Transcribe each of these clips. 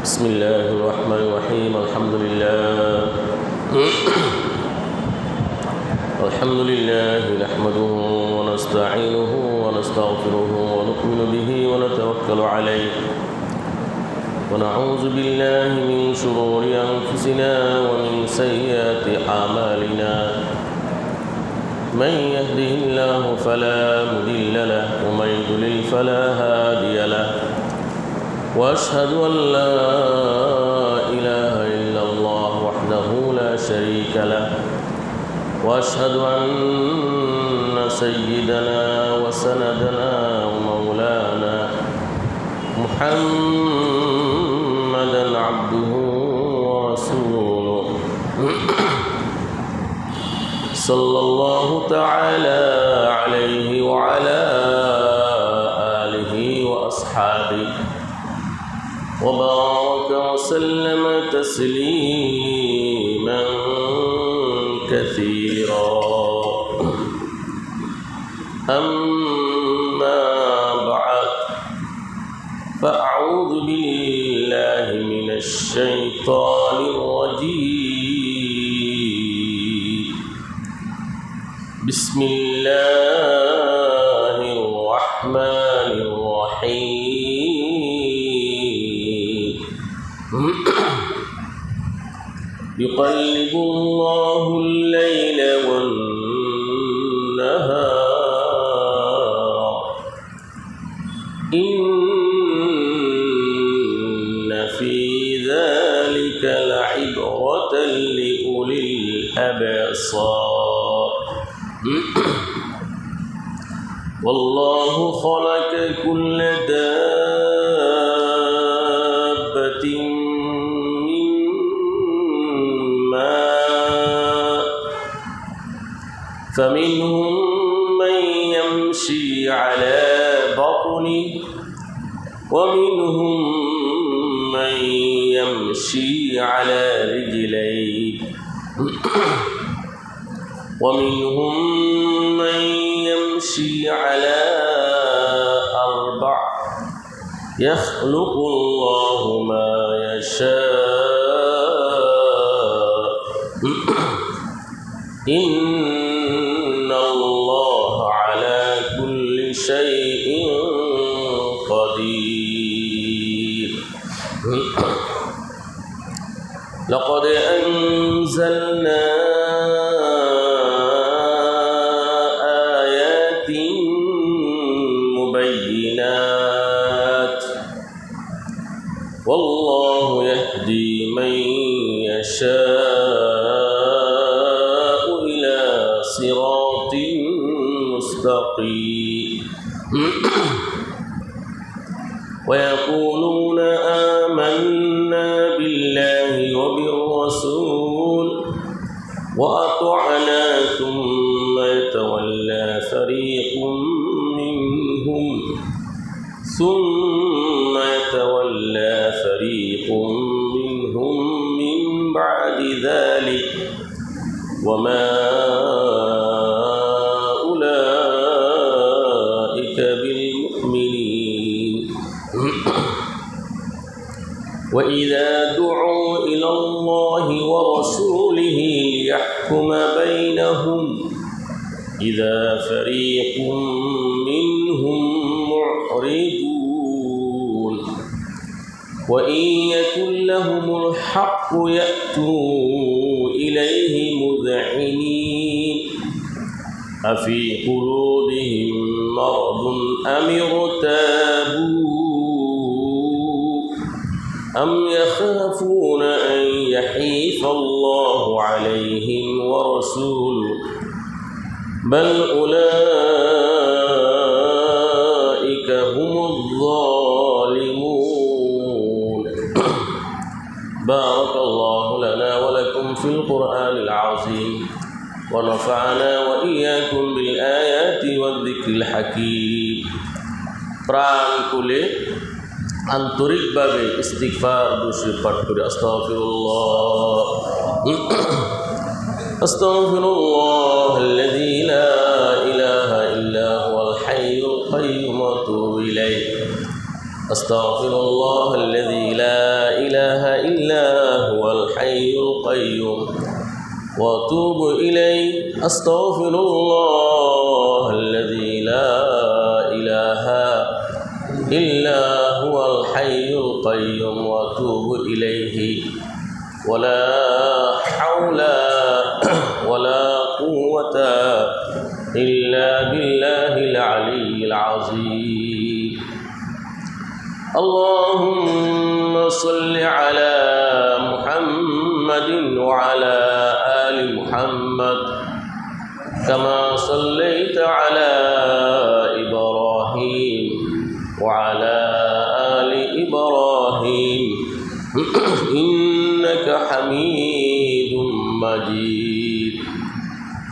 بسم الله الرحمن الرحيم الحمد لله نحمده ونستعينه ونستغفره ونؤمن به ونتوكل عليه ونعوذ بالله من شرور أنفسنا ومن سيئات أعمالنا من يهده الله فلا مضل له ومن يضلل فلا هادي له وأشهد أن لا إله إلا الله وحده لا شريك له وأشهد أن سيدنا وسندنا ومولانا محمدا عبده ورسوله صلى الله تعالى عليه وعلى آله وأصحابه وبارك وسلم تسليما كثيرا أما بعد فأعوذ بالله من الشيطان الرجيم بسم الله الرحمن الرحيم يقلب الله الليل والنهار إن في ذلك لعبرة لأولي الأبصار والله خلق كل دابة فمنهم من يمشي على بطنه ومنهم من يمشي على رجليه ومنهم من يمشي على أربع يخلق الله ما يشاء إن الله على كل شيء قدير لقد أنزلنا آيات مبينات والله يهدي من يشاء إلى صراط مستقيم ويقولون آمنا بالله وبالرسول وأطعنا ثم يتولى فريق منهم من بعد ذلك وما أولئك بالمؤمنين وإذا دعوا إلى الله ورسوله ليحكم بينهم إذا فريق منهم معرضون وإن يكن لهم الحق يأتوا إليه مذعنين أفي قلوبهم مرض أم ارتابوا أم يخافون أن يحيف الله عليهم ورسوله بل أولئك هم الظالمون بارك الله لنا ولكم في القرآن العظيم ونفعنا وإياكم بالآيات والذكر الحكيم প্রাণ খুলে আন্তরিকভাবে ইস্তিগফার দুরূদ পাঠ করে আস্তাগফিরুল্লাহ আস্তাগফিরুল্লাহাল্লাযী লা ইলাহা ইল্লা হুয়াল হাইয়ুল কাইয়্যুম ওয়া আতুবু ইলাইহি أستغفر الله الذي لا إله إلا هو الحي القيوم وأتوب إليه أستغفر الله الذي لا إله إلا هو الحي القيوم وأتوب إليه ولا حول ولا قوة إلا بالله العلي العظيم اللهم صل على محمد وعلى آل محمد كما صليت على إبراهيم وعلى آل إبراهيم إنك حميد مجيد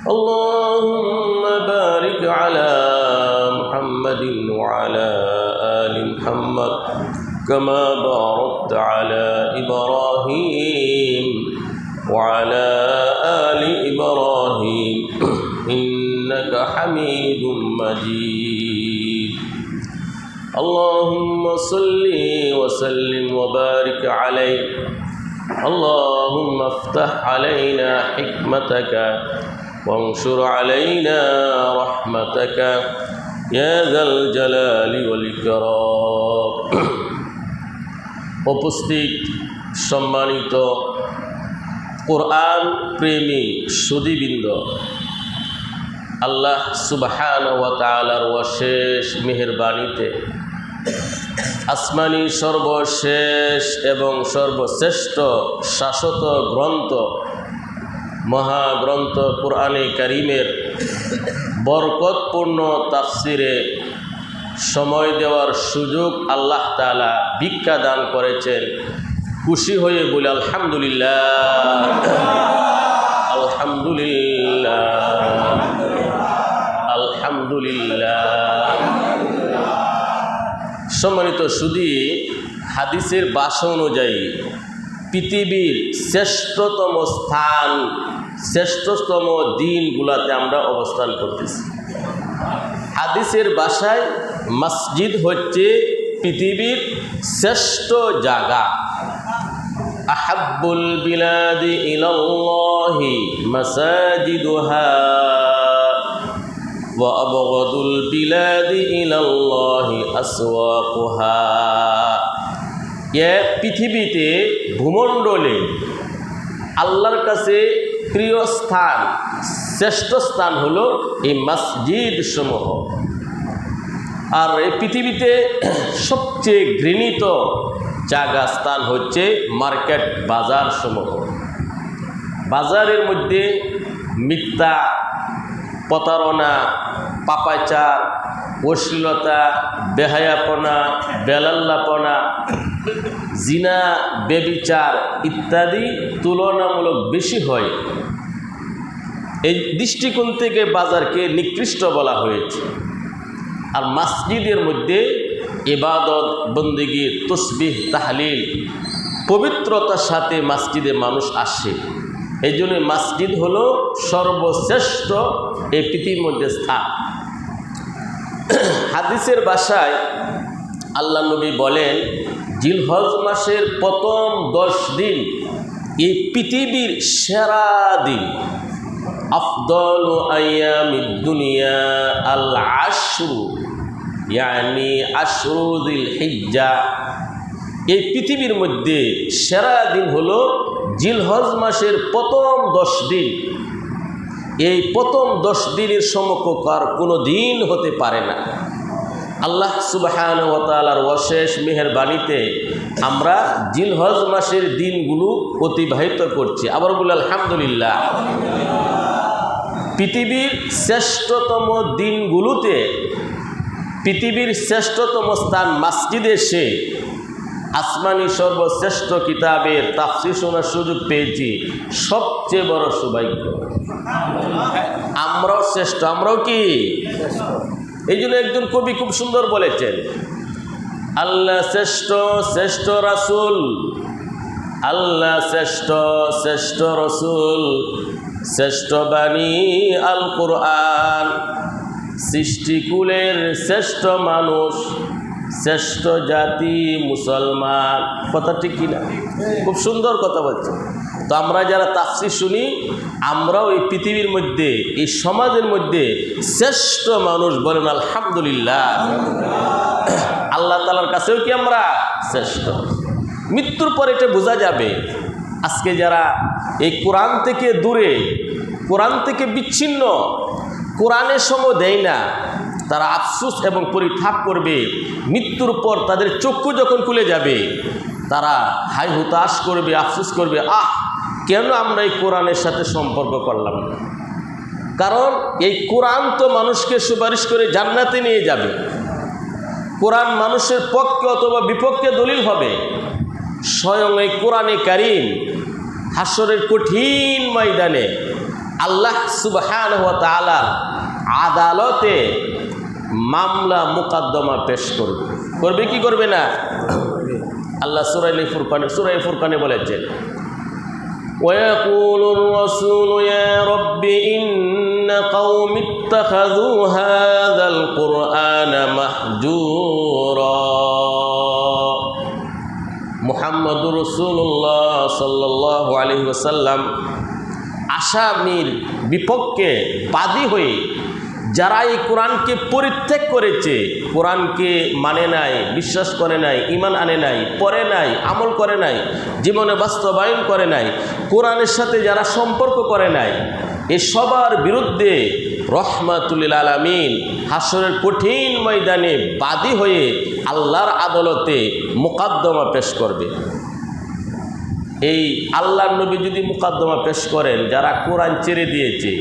اللهم بارك على محمد وعلى آل محمد كما باركت على إبراهيم وعلى آل إبراهيم إنك حميد مجيد اللهم صل وسلم وبارك عليه اللهم افتح علينا حكمتك وانشر علينا رحمتك يا ذا الجلال والإكرام উপস্থিত সম্মানিত কোরআন প্রেমী সুধীবৃন্দ, আল্লাহ সুবহানাহু ওয়া তাআলার অশেষ মেহেরবানিতে আসমানি সর্বশেষ এবং সর্বশ্রেষ্ঠ শাশ্বত গ্রন্থ মহাগ্রন্থ কোরআনে কারীমের বরকতপূর্ণ তাফসিরে সময় দেওয়ার সুযোগ আল্লাহ তাআলা ভিক্ষা দান করেছেন। খুশি হয়ে বলি আলহামদুলিল্লাহ, আলহামদুলিল্লাহ, আলহামদুলিল্লাহ। সম্মানিত সুধী, হাদিসের ভাষা অনুযায়ী পৃথিবীর শ্রেষ্ঠতম স্থান, শ্রেষ্ঠতম দিনগুলোতে আমরা অবস্থান করতেছি। হাদিসের ভাষায় মসজিদ হচ্ছে পৃথিবীর শ্রেষ্ঠ জায়গা। আহাব্বুল বিলাদি ইলাল্লাহি মাসাজিদুহা ওয়া আবগাদুল বিলাদি ইলাল্লাহি আসওয়াকুহা। পৃথিবীতে ভূমণ্ডলে আল্লাহর কাছে প্রিয় স্থান, শ্রেষ্ঠ স্থান হলো এই মসজিদ সমূহ। আর এই পৃথিবীতে সবচেয়ে ঘৃণিত জায়গা স্থান হচ্ছে মার্কেট, বাজার সমূহ। বাজারের মধ্যে মিথ্যা, প্রতারণা, পাপাচার, অশ্লীলতা, বেহায়াপনা, বেলাল্লাপনা, জিনা, ব্যভিচার ইত্যাদি তুলনামূলক বেশি হয়। এই দৃষ্টিকোণ থেকে বাজারকে নিকৃষ্ট বলা হয়েছে। আর মসজিদের মধ্যে ইবাদত, বন্দেগী, তসবিহ, তাহলিল, পবিত্রতার সাথে মসজিদে মানুষ আসে। এই জন্য মসজিদ হলো সর্বশ্রেষ্ঠ এই পৃথিবীর মধ্যে স্থান। হাদিসের ভাষায় আল্লাহ নবী বলেন, জিলহজ মাসের প্রথম 10 দিন এই পৃথিবীর সেরা দিন। আফদলু আইয়ামিদ দুনিয়া আল আশরু, ইয়ানি আশরু যিল হিজ্জা। এই পৃথিবীর মধ্যে সেরা দিন হলো জিলহজ মাসের প্রথম 10 দিন। এই প্রথম 10 দিনের সমকক্ষ আর কোনো দিন হতে পারে না। আল্লাহ সুবহানাহু ওয়া তাআলার অশেষ মেহেরবানিতে আমরা জিলহজ মাসের দিনগুলো অতিবাহিত করছি। আবার বলি আলহামদুলিল্লাহ। পৃথিবীর শ্রেষ্ঠতম দিনগুলোতে পৃথিবীর শ্রেষ্ঠতম স্থান মসজিদে এসে আসমানি সর্বশ্রেষ্ঠ কিতাবের তাফসীর শোনার সুযোগ পেয়েছি, সবচেয়ে বড় সৌভাগ্য। আমরাও শ্রেষ্ঠ, আমরাও কি? এই জন্য একজন কবি খুব সুন্দর বলেছেন, আল্লাহ শ্রেষ্ঠ, শ্রেষ্ঠ রাসূল, আল্লাহ শ্রেষ্ঠ, শ্রেষ্ঠ রসুল, শ্রেষ্ঠ বাণী আল কোরআন, সৃষ্টিকুলের শ্রেষ্ঠ মানুষ, শ্রেষ্ঠ জাতি মুসলমান। কথা ঠিক কিনা? খুব সুন্দর কথা বলছে। তো আমরা যারা তাফসীর শুনি, আমরাও এই পৃথিবীর মধ্যে, এই সমাজের মধ্যে শ্রেষ্ঠ মানুষ। বলেন আলহামদুলিল্লাহ। আল্লাহ তাআলার কাছেও কি আমরা শ্রেষ্ঠ? মৃত্যুর পর এটা বোঝা যাবে। আজকে যারা এই কোরআন থেকে দূরে, কোরআন থেকে বিচ্ছিন্ন, কোরআনের সময় দেয় না, তারা আফসোস এবং পরিতাপ করবে। মৃত্যুর পর তাদের চক্ষু যখন খুলে যাবে, তারা হাই হুতাশ করবে, আফসোস করবে, কেন আমরা এই কোরআনের সাথে সম্পর্ক করলাম না। কারণ এই কোরআন তো মানুষকে সুপারিশ করে জান্নাতে নিয়ে যাবে। কোরআন মানুষের পক্ষে অথবা বিপক্ষে দলিল হবে। স্বয়ং এই কোরআনে কারীম হাসরের কঠিন ময়দানে আল্লাহ সুবহানাহু ওয়া তাআলা আদালতে মামলা মুকদ্দমা পেশ করবে। করবে কি করবে না? আল্লাহ সূরা ফুরকানে বলেছেন, ويقول الرسول يا رب إن قوم اتخذوا هذا القرآن مهجورا। মুহাম্মদুর রাসূলুল্লাহ সাল্লাল্লাহু আলাইহি ওয়াসাল্লাম আসামির বিপক্ষে বাদী হয়ে যারা এই কোরআনকে পরিত্যাগ করেছে, কোরআনকে মানে নাই, বিশ্বাস করে নাই, ঈমান আনে নাই, পড়ে নাই, আমল করে নাই, জীবনে বাস্তবায়ন করে নাই, কোরআনের সাথে যারা সম্পর্ক করে নাই, এই সবার বিরুদ্ধে রহমাতুল লিল আলামিন হাসরের কঠিন ময়দানে বাদী হয়ে আল্লাহর আদালতে মুকদ্দমা পেশ করবে। এই আল্লাহর নবী যদি মুকদ্দমা পেশ করেন, যারা কোরআন ছেড়ে দিয়েছে,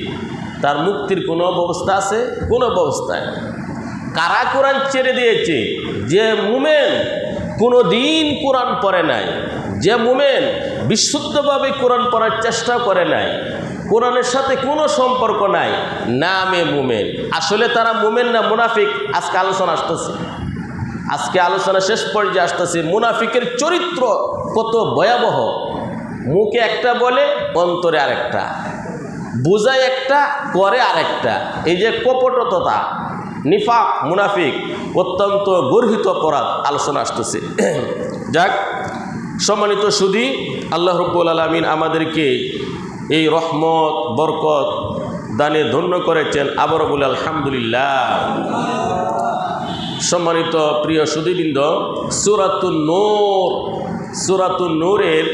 তার মুক্তির কোনো ব্যবস্থা আছে? কোনো ব্যবস্থায়। কারা কোরআন ছেড়ে দিয়েছে? যে মুমিন কোনো দিন কোরআন পড়ে নাই, যে মুমিন বিশুদ্ধভাবে কোরআন পড়ার চেষ্টা করে নাই, কোরআনের সাথে কোনো সম্পর্ক নাই, নামে মুমিন। আসলে তারা মুমিন না মুনাফিক? আজকে আলোচনা আসতেছে, আজকে আলোচনা শেষ পর্যায়ে আসতেছে। মুনাফিকের চরিত্র কত ভয়াবহ। মুখে একটা বলে, অন্তরে আরেকটা, বোঝায় একটা, করে আরেকটা। এই যে কপটতা, নিফাক, মুনাফিক অত্যন্ত গর্হিত অপরাধ। আলোচনা আসতেছে। যাক, সম্মানিত সুধী, আল্লাহ রাব্বুল আলামিন আমাদেরকে এই রহমত বরকত দানে ধন্য করেছেন। আবারও বলে আলহামদুলিল্লাহ। সম্মানিত প্রিয় সুধীবৃন্দ, সূরাতুন নূরের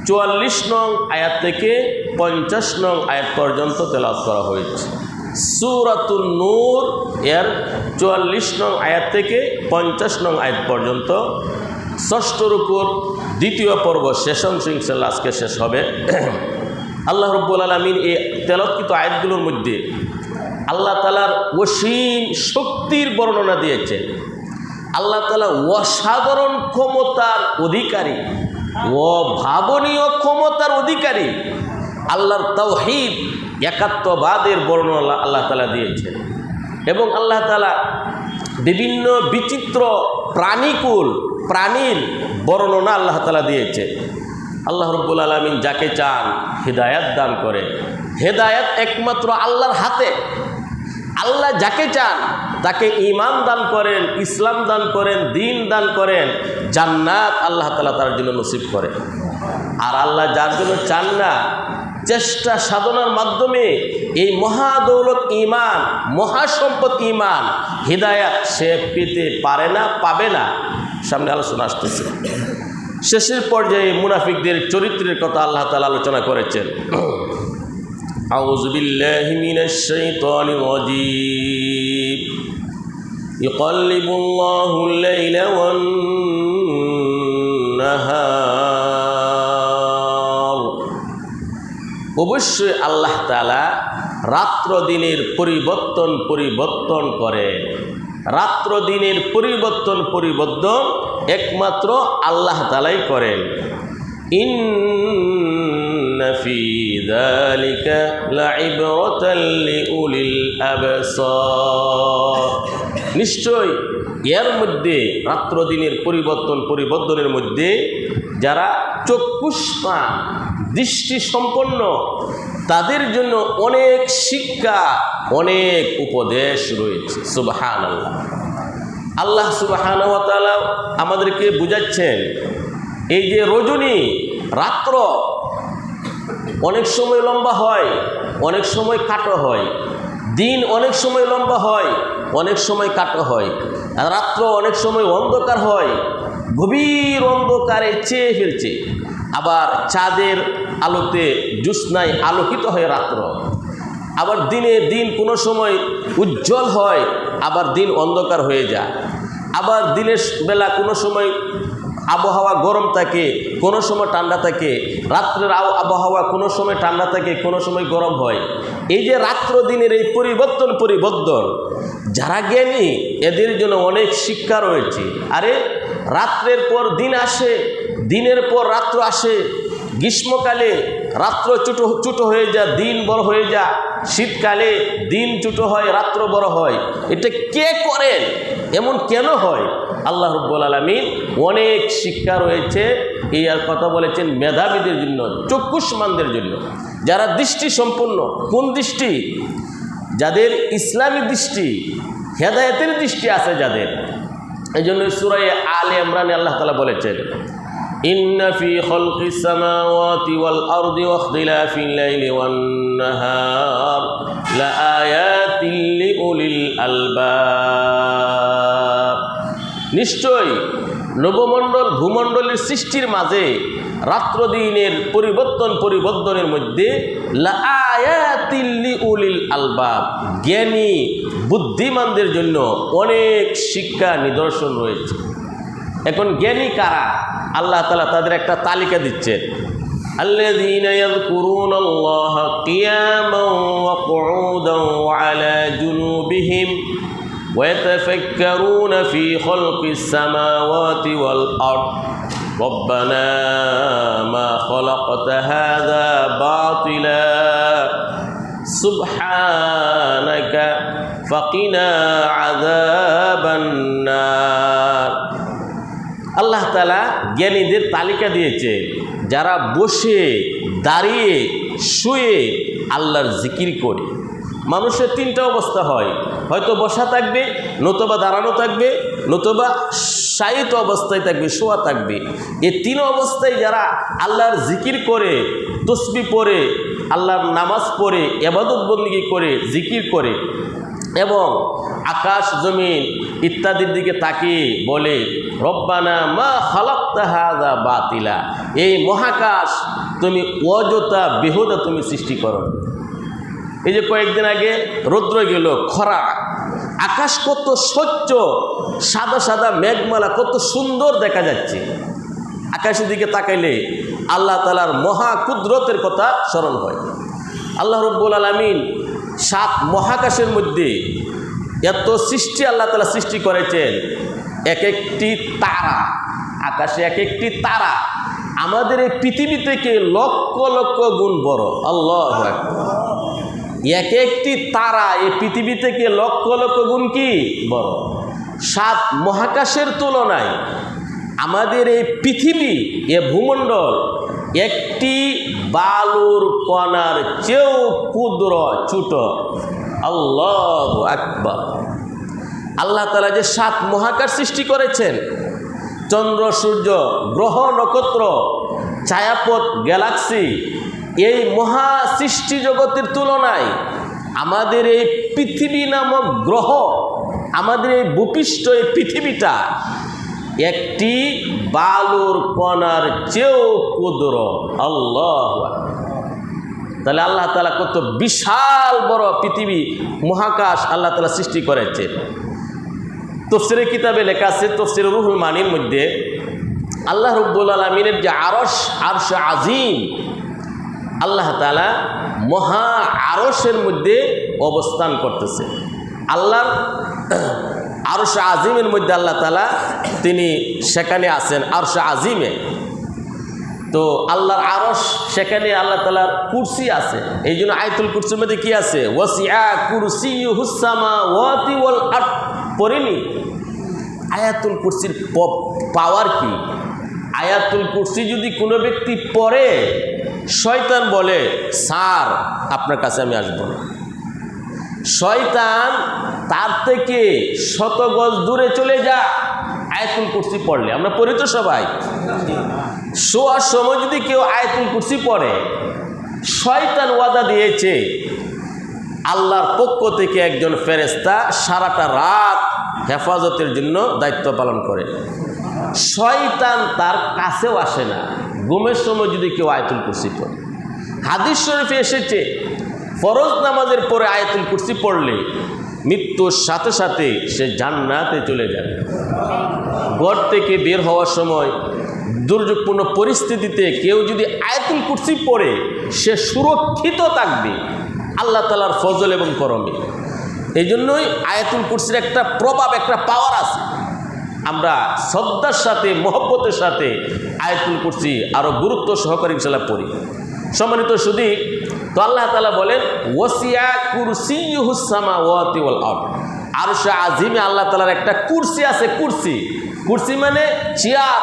44 নং আয়াত থেকে 50 নং আয়াত পর্যন্ত তেলাওয়াত করা হয়েছে। সূরাতুন নূর এর 44 নং আয়াত থেকে 50 নং আয়াত পর্যন্ত 6ষ্ঠ রুকুর দ্বিতীয় পর্ব শেষ অংশ ইনশাআল্লাহ আজকে শেষ হবে। আল্লাহ রাব্বুল আলামিন এই তেলাওয়াতকৃত আয়াতগুলোর মধ্যে আল্লাহ তাআলার অসীম শক্তির বর্ণনা দিয়েছেন। আল্লাহ তাআলা অসাধারণ ক্ষমতার অধিকারী, অভাবনীয় ক্ষমতার অধিকারী। আল্লাহর তাওহীদ, একাত্মবাদের বর্ণনা আল্লাহ তাআলা দিয়েছেন। এবং আল্লাহ তাআলা বিভিন্ন বিচিত্র প্রাণীর বর্ণনা আল্লাহ তাআলা দিয়েছে। আল্লাহ রাব্বুল আলামিন যাকে চান হিদায়াত দান করে। হেদায়াত একমাত্র আল্লাহর হাতে। আল্লাহ যাকে চান তাকে ঈমান দান করেন, ইসলাম দান করেন, দ্বীন দান করেন, জান্নাত আল্লাহ তাআলা তার জন্য নসিব করেন। আর আল্লাহ যার জন্য চান না, চেষ্টা সাধনার মাধ্যমে এই মহাদৌলত ঈমান, মহাসম্পদ ঈমান, হিদায়াত সে পেতে পারে না, পাবে না। সামনে আলোচনা আসতেছে। শেষের পর্যায়ে মুনাফিকদের চরিত্রের কথা আল্লাহ তাআলা আলোচনা করেছেন। আউযু বিল্লাহি মিনাশ শাইতানির রাজীম। ইউকাল্লিবুল্লাহুল লাইলা ওয়ান নাহার। অবশ্যই আল্লাহ তাআলা রাত্র দিনের পরিবর্তন করেন। রাত্র দিনের পরিবর্তন একমাত্র আল্লাহ তাআলাই করেন। ইন্না ফি যালিকা লাইবরাতাল লিউলিল আবসার। নিশ্চয় এর মধ্যে, রাত্র দিনের পরিবর্তনের মধ্যে যারা চক্ষুষ্মান, দৃষ্টি সম্পন্ন, তাদের জন্য অনেক শিক্ষা, অনেক উপদেশ রয়েছে। সুবহানাল্লাহ। আল্লাহ সুবহানাহু ওয়া তাআলা আমাদেরকে বুঝাচ্ছেন এই যে রজনী রাত্র অনেক সময় লম্বা হয়, অনেক সময় খাটো হয়, দিন অনেক সময় লম্বা হয়, অনেক সময় খাটো হয়, আর রাত্র অনেক সময় অন্ধকার হয়, গভীর অন্ধকারে চেয়ে ফেলছে, আবার চাঁদের আলোতে জ্যোৎস্নায় আলোকিত হয় রাত্র, আবার দিন কোনো সময় উজ্জ্বল হয়, আবার দিন অন্ধকার হয়ে যায়, আবার দিনের বেলা কোনো সময় আবহাওয়া গরম থাকে, কোনো সময় ঠান্ডা থাকে, রাত্রের আবহাওয়া কোনো সময় ঠান্ডা থাকে, কোনো সময় গরম হয়। এই যে রাত্র দিনের এই পরিবর্তন যারা জ্ঞানী এদের জন্য অনেক শিক্ষা রয়েছে। আরে রাত্রের পর দিন আসে, দিনের পর রাত্র আসে, গ্রীষ্মকালে রাত্র ছোটো হয়ে যায়, দিন বড় হয়ে যায়, শীতকালে দিন ছোটো হয়, রাত্র বড় হয়। এটা কে করেন? এমন কেন হয়? আল্লাহ রাব্বুল আলামিন অনেক শিক্ষা রয়েছে। এই আর কথা বলেছেন মেধাবীদের জন্য, চক্ষুষ্মানদের জন্য, যারা দৃষ্টি সম্পন্ন। কোন দৃষ্টি? যাদের ইসলামী দৃষ্টি, হেদায়েতের দৃষ্টি আছে যাদের। এই জন্য সূরা আলে ইমরানে আল্লাহ তাআলা বলেছেন, ইন্না ফি খালকিস সামাওয়াতি ওয়াল আরদি ওয়া ইখতিলাফিল লাইলি ওয়ান নাহার লাআয়াতিন লিউলিল আলবাব। নিশ্চয় নবমণ্ডল ভূমণ্ডলের সৃষ্টির মাঝে রাত্র দিনের পরিবর্তনের মধ্যে লাআয়াতিন লিউলিল আলবাব, জ্ঞানী বুদ্ধিমানদের জন্য অনেক শিক্ষা নিদর্শন রয়েছে। এখন জ্ঞানী কারা? আল্লাহ তাআলা তাদের একটা তালিকা দিচ্ছেন। আল্লাযীনা ইয়াযকুরুনাল্লাহা কিয়ামান ওয়া কুউদান ওয়া আলা জুনুবিহিম ওয়া ইয়াতাফাক্কারুনা ফি খালকিস সামাওয়াতি ওয়াল আরদ রব্বানা মা খালাকতা হাযা বাতিলা সুবহানাকা ফাকিনা আযাবান নার। আল্লাহ তাআলা জ্ঞানীদের তালিকা দিয়েছে, যারা বসে, দাঁড়িয়ে, শুয়ে আল্লাহর জিকির করে। মানুষের তিনটা অবস্থা হয়, হয়তো বসা থাকবে, নতুবা দাঁড়ানো থাকবে, নতুবা শায়িত অবস্থায় থাকবে, শোয়া থাকবে। এই তিন অবস্থায় যারা আল্লাহর জিকির করে, তসবিহ পড়ে, আল্লাহর নামাজ পড়ে, ইবাদত বন্দেগী করে, জিকির করে এবং আকাশ জমিন ইত্যাদির দিকে তাকিয়ে বলে, রব্বানা মা খালাকতা হাযা বাতিলা, এই মহাকাশ তুমি অযথা বেহুদা তুমি সৃষ্টি করো। এই যে কয়েকদিন আগে রৌদ্র গেল, খরা, আকাশ কত স্বচ্ছ, সাদা সাদা মেঘমালা, কত সুন্দর দেখা যাচ্ছে। আকাশের দিকে তাকাইলে আল্লাহ তাআলার মহা কুদরতের কথা স্মরণ হয়। আল্লাহ রাব্বুল আলামিন 7 মহাকাশের মধ্যে এত সৃষ্টি আল্লাহ তাআলা সৃষ্টি করেছেন। এক একটি তারা, আকাশে এক একটি তারা আমাদের এই পৃথিবী থেকে লক্ষ লক্ষ গুণ বড়। আল্লাহু আকবার। এক একটি তারা এই পৃথিবী থেকে লক্ষ লক্ষ গুণ কি বড়। 7 মহাকাশের তুলনায় আমাদের এই পৃথিবী, এ ভূমণ্ডল একটি বালুর কণার চেয়েও ক্ষুদ্র, ছোট। আল্লাহু আকবার। আল্লাহ তাআলা যে 7 মহাকাশ সৃষ্টি করেছেন, চন্দ্র, সূর্য, গ্রহ, নক্ষত্র, ছায়াপথ, গ্যালাক্সি, এই মহা সৃষ্টি জগতের তুলনায় আমাদের এই পৃথিবী নামক গ্রহ, আমাদের এই ভূপৃষ্ঠ, এই পৃথিবীটা একটি বালুর কণার চেয়েও ক্ষুদ্র। আল্লাহু আকবার। তাহলে আল্লাহ তাআলা কত বিশাল বড় পৃথিবী, মহাকাশ আল্লাহ তাআলা সৃষ্টি করেছে। তাফসীরের কিতাবে লেখা আছে, তাফসীর রুহুল মানির মধ্যে, আল্লাহ রাব্বুল আলামিনের যে আরশ আজিম, আল্লাহ তাআলা মহা আরশের মধ্যে অবস্থান করতেছে। আল্লাহর আরশ আজিমের মধ্যে আল্লাহ তাআলা তিনি সেখানে আছেন, আরশ আজিমে। তো আল্লাহর আরশ, সেখানে আল্লাহ তাআলার কুরসি আছে। এই জন্য আয়াতুল কুরসির মধ্যে কি আছে? ওয়াসিআ কুরসিয়ুহুস সামাওয়াতি ওয়াল আরদ। পড়েনি? আয়াতুল কুরসির পাওয়ার কি? আয়াতুল কুরসি যদি কোনো ব্যক্তি পড়ে, শয়তান বলে, স্যার আপনার কাছে আমি আসবো না। শয়তান তার থেকে 100 গজ দূরে চলে যা আয়াতুল কুরসি পড়লে। আমরা পড়ি তো সবাই। শোয়ার সময় যদি কেউ আয়াতুল কুরসি পড়ে, শয়তান ওয়াদা দিয়েছে আল্লাহর পক্ষ থেকে একজন ফেরেশতা সারাটা রাত হেফাজতের জন্য দায়িত্ব পালন করে। শয়তান তার কাছেও আসে না ঘুমের সময় যদি কেউ আয়াতুল কুরসি পড়ে। হাদিস শরীফে এসেছে ফরজ নামাজের পরে আয়াতুল কুরসি পড়লে মৃত্যুর সাথে সাথে সে জান্নাতে চলে যাবে। ঘর থেকে বের হওয়ার সময় দুর্যোগপূর্ণ পরিস্থিতিতে কেউ যদি আয়াতুল কুরসি পড়ে সে সুরক্ষিত থাকবে আল্লাহ তাআলার ফজল এবং করমে। এই জন্যই আয়াতুল কুরসির একটা প্রভাব, একটা পাওয়ার আছে। আমরা শ্রদ্ধার সাথে, মহব্বতের সাথে আয়াতুল কুরসি আরও গুরুত্ব সহকারে ইনশাআল্লাহ পড়ি। সম্মানিত শুধু তো আল্লাহ তাআলা বলেন ওয়াসিয়া কুরসিয়ুহুস সামাওয়াতি ওয়াল আরদ। আরশে আজিমে আল্লাহ তাআলার একটা কুরসি আছে। কুরসি, কুরসি মানে চেয়ার,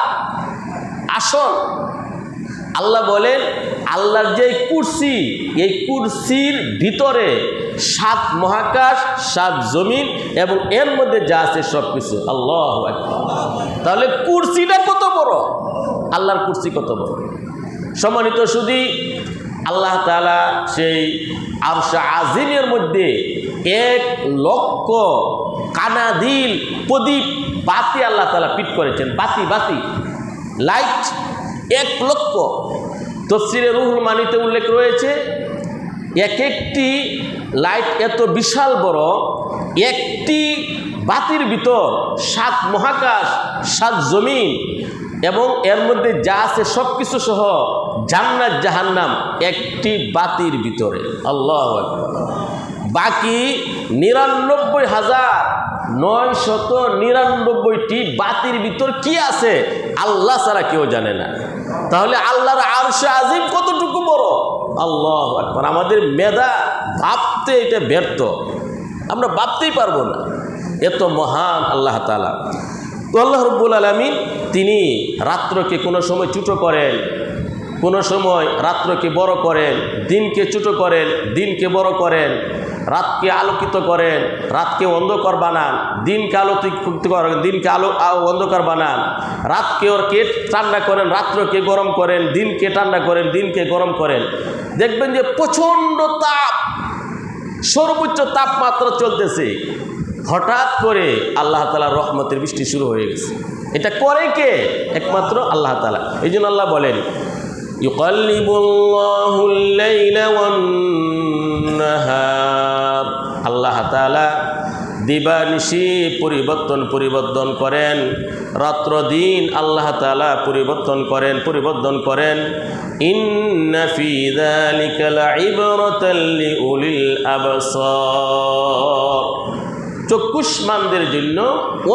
আসন। আল্লাহ বলেন আল্লাহর যে কুরসি, এই কুরসির ভিতরে 7 মহাকাশ, 7 জমিন এবং এর মধ্যে যা আছে সব কিছু। আল্লাহু আকবার। তাহলে কুরসিটা কত বড়, আল্লাহর কুরসি কত বড়। সম্মানিত শুধু আল্লাহ তাআলা সেই আরশে আজিমের মধ্যে 1 লক্ষ কানাদিল, প্রদীপ, বাতি আল্লাহ তাআলা ফিট করেছেন। বাতি লাইট 1 লক্ষ। তাফসীরে রুহুল মানিতে উল্লেখ রয়েছে এক একটি লাইট এত বিশাল বড়, একটি বাতির ভিতর 7 মহাকাশ, 7 জমিন এবং এর মধ্যে যা আছে সব কিছু সহ জান্নাত জাহান্নাম একটি বাতির ভিতরে। আল্লাহু আকবার। বাকি 99,999টি বাতির ভিতর কি আছে আল্লাহ ছাড়া কেউ জানে না। তাহলে আল্লাহর আরশে আজিম কতটুকু বড়, আল্লাহু আকবার। আমাদের মেধা ভাবতে এটা ব্যর্থ, আমরা ভাবতেই পারবো না এত মহান আল্লাহ তাআলা। তো আল্লাহ রাব্বুল আলামিন তিনি রাত্রকে কোনো সময় ছোট করেন, কোনো সময় রাত্রকে বড় করেন, দিনকে ছোট করেন, দিনকে বড় করেন, রাতকে আলোকিত করেন, রাতকে অন্ধকার বানান, দিনকে আলোকিত করেন, দিনকে অন্ধকার বানান, রাতকে ওরকে ঠান্ডা করেন, রাত্রকে গরম করেন, দিনকে ঠান্ডা করেন, দিনকে গরম করেন। দেখবেন যে প্রচণ্ড তাপ, সর্বোচ্চ তাপমাত্রা চলতেছে, হঠাৎ করে আল্লাহ তাআলার রহমতের বৃষ্টি শুরু হয়ে গেছে। এটা করে কে? একমাত্র আল্লাহ তাআলা। এই জন্য আল্লাহ বলেন ইউকাল্লিবুল্লাহুল লাইলা ওয়ান নাহার। আল্লাহ তাআলা দিবানিশি পরিবর্তন করেন, রাত্র দিন আল্লাহ তাআলা পরিবর্তন করেন। ইন্না ফি যালিকা লাইবরাতাল লিউলিল আবসার। চক্ষুষ্মানদের জন্য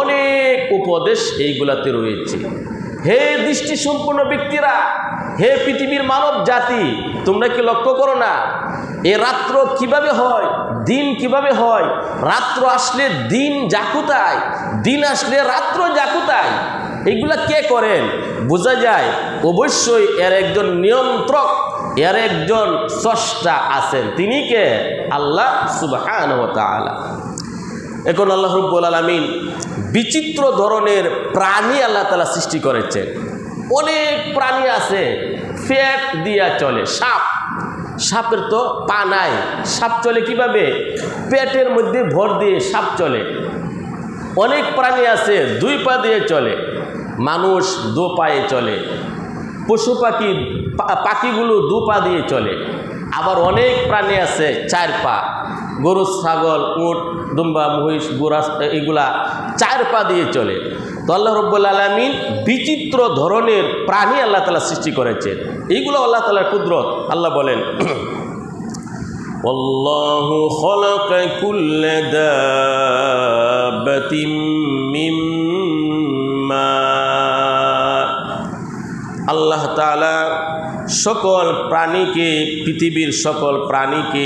অনেক উপদেশ এইগুলাতে রয়েছে। হে দৃষ্টি সম্পন্ন ব্যক্তিরা, হে পৃথিবীর মানব জাতি, তোমরা কি লক্ষ্য করো না এ রাত্র কিভাবে হয়, দিন কিভাবে হয়? রাত্র আসলে দিন জাকুতায়, দিন আসলে রাত্র জাকুতায়। এইগুলা কে করেন? বোঝা যায় অবশ্যই এর একজন নিয়ন্ত্রক, এর একজন স্রষ্টা আছেন। তিনি কে? আল্লাহ সুবহানাহু ওয়া তাআলা। এখন আল্লাহ রাব্বুল আলামিন বিচিত্র ধরনের প্রাণী আল্লাহ তাআলা সৃষ্টি করেছেন। অনেক প্রাণী আছে পেট দিয়া চলে। সাপের তো পা নাই, সাপ চলে কিভাবে? পেটের মধ্যে ভর দিয়ে সাপ চলে। অনেক প্রাণী আছে 2 পা দিয়ে চলে, মানুষ 2 পায়ে চলে। পশু পাখিগুলো 2 পা দিয়ে চলে। আবার অনেক প্রাণী আছে 4 পা, গরু, ছাগল, উট, দুম্বা, মহিষ, গোরা, এগুলা 4 পা দিয়ে চলে। তো আল্লাহ রাব্বুল আলামিন বিচিত্র ধরনের প্রাণী আল্লাহ তাআলা সৃষ্টি করেছেন। এইগুলো আল্লাহ তাআলার কুদরত। আল্লাহ বলেন ওয়াল্লাহু খালাকা কুল্লা দাব্বাতিন মিম্মা। আল্লাহ তাআলা সকল প্রাণীকে, পৃথিবীর সকল প্রাণীকে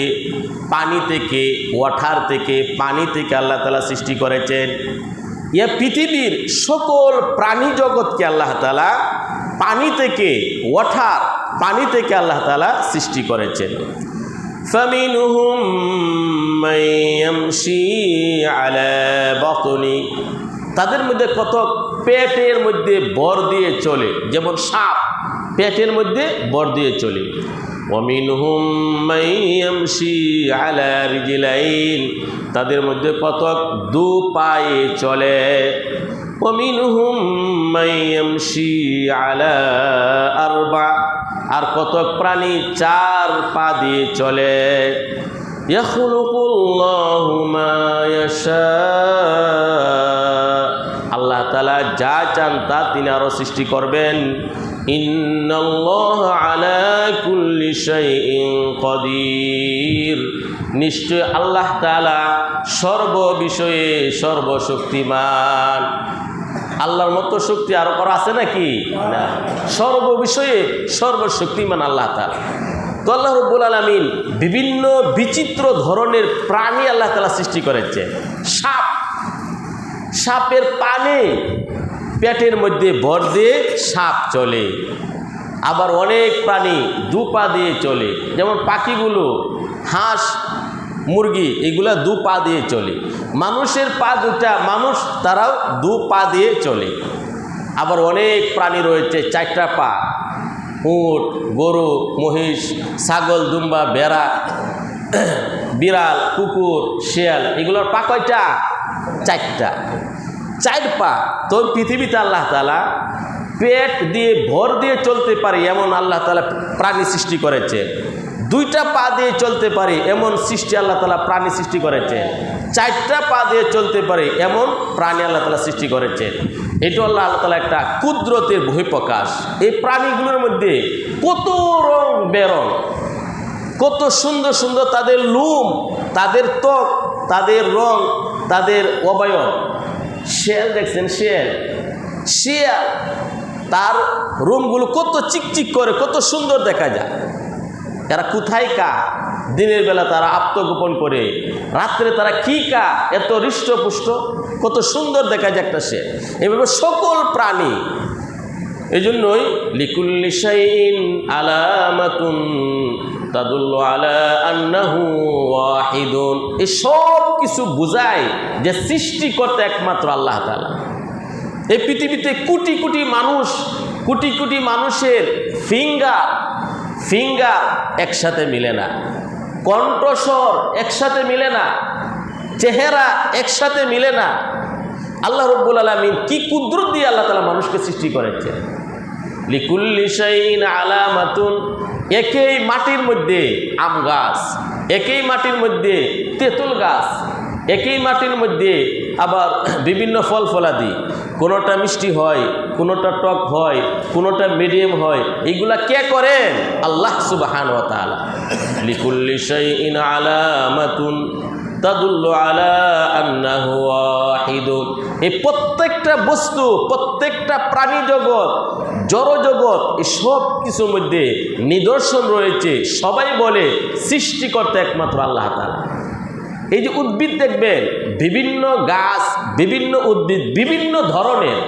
পানি থেকে, ওয়াটার থেকে, পানি থেকে আল্লাহ তাআলা সৃষ্টি করেছেন। ইয়া পৃথিবীর সকল প্রাণী জগৎকে আল্লাহ তাআলা পানি থেকে, ওয়াটার, পানি থেকে আল্লাহ তাআলা সৃষ্টি করেছেন। ফামিনহুম মান ইয়ামশি আলা বাতনি, তাদের মধ্যে কত পেটের মধ্যে বর দিয়ে চলে, যেমন সাপ পেটের মধ্যে বর দিয়ে চলে। ওয়ামিনহুম মান ইয়ামশি আলা রিজলাইন, তাদের মধ্যে কত দু পায়ে চলে। ওয়ামিনহুম মান ইয়ামশি আলা আরবা, আর কত প্রাণী চার পা দিয়ে চলে। ইয়াখলুকুল্লাহু মা ইয়াশা, আল্লাহ তাআলা যা চান তা তিনি আরো সৃষ্টি করবেন। ইন্নাল্লাহা আলা কুল্লি শাইইন কাদির, নিশ্চয় আল্লাহ তাআলা সর্ব বিষয়ে সর্বশক্তিমান। আল্লাহর মতো শক্তি আরো করা আছে নাকি? না, সর্ব বিষয়ে সর্বশক্তিমান আল্লাহ তাআলা। তো আল্লাহ রাব্বুল আলামিন বিভিন্ন বিচিত্র ধরনের প্রাণী আল্লাহ তাআলা সৃষ্টি করেছেন। সাপ, সাপের পানে পেটের মধ্যে ভর দিয়ে সাপ চলে। আবার অনেক প্রাণী দু পা দিয়ে চলে, যেমন পাখিগুলো, হাঁস, মুরগি, এগুলা দু পা দিয়ে চলে। মানুষের পা দুটা, মানুষ তারাও দু পা দিয়ে চলে। আবার অনেক প্রাণী রয়েছে চারটা পা, উট, গরু, মহিষ, ছাগল, দুম্বা, বেড়া, বিড়াল, কুকুর, শিয়াল, এগুলোর পা কয়টা? চারটা, চার পা। তো পৃথিবীতে আল্লাহ তাআলা পেট দিয়ে ভর দিয়ে চলতে পারে এমন আল্লাহ তাআলা প্রাণী সৃষ্টি করেছে। দুইটা পা দিয়ে চলতে পারে এমন সৃষ্টি আল্লাহ তাআলা প্রাণী সৃষ্টি করেছে। চারটা পা দিয়ে চলতে পারে এমন প্রাণী আল্লাহ তাআলা সৃষ্টি করেছে। এটা আল্লাহ তাআলা একটা কুদরতের বহিঃপ্রকাশ। এই প্রাণীগুলোর মধ্যে কত রং বেরং, কত সুন্দর সুন্দর তাদের লোম, তাদের ত্বক, তাদের রং, তাদের অবয়ব। শিয়াল দেখছেন, শিয়াল, শিয়াল তার রোমগুলো কত চিকচিক করে, কত সুন্দর দেখা যায়। এরা কোথায় কা? দিনের বেলা তারা আত্মগোপন করে, রাত্রে তারা কি কা? এত হৃষ্টপুষ্ট, কত সুন্দর দেখা যায় একটা শিয়াল। এভাবে সকল প্রাণী। এই জন্যই লিকুল্লি শাইইন আলামাতুন তাদুল্লু আলা আন্নাহু ওয়াহিদুন, এই সব কিছু বোঝায় যে সৃষ্টিকর্তা একমাত্র আল্লাহ তাআলা। এই পৃথিবীতে কোটি কোটি মানুষ, কোটি কোটি মানুষের ফিঙ্গার একসাথে মিলে না, কণ্ঠস্বর একসাথে মিলে না, চেহারা একসাথে মিলে না। আল্লাহ রাব্বুল আলামিন কি কুদরত দিয়ে আল্লাহ তাআলা মানুষকে সৃষ্টি করেছে। লিকুল্লি শাইইন আলামাতুন, একই মাটির মধ্যে আম গাছ, একই মাটির মধ্যে তেঁতুল গাছ, একই মাটির মধ্যে আবার বিভিন্ন ফল ফলাদি, কোনোটা মিষ্টি হয়, কোনোটা টক হয়, কোনোটা মিডিয়াম হয়। এগুলা কে করেন? আল্লাহ সুবহানাহু ওয়া তাআলা। লিকুল্লি শাইইন আলামাতুন তাদুল্লু আলা আন্নাহু ওয়াহিদুন, এই প্রত্যেকটা বস্তু, প্রত্যেকটা প্রাণী জগৎ, জড় জগৎ, এই সব কিছুর মধ্যে নিদর্শন রয়েছে। সবাই বলে সৃষ্টিকর্তা একমাত্র আল্লাহ তাআলা। এই যে উদ্ভিদ দেখবেন, বিভিন্ন গাছ, বিভিন্ন উদ্ভিদ, বিভিন্ন ধরনের,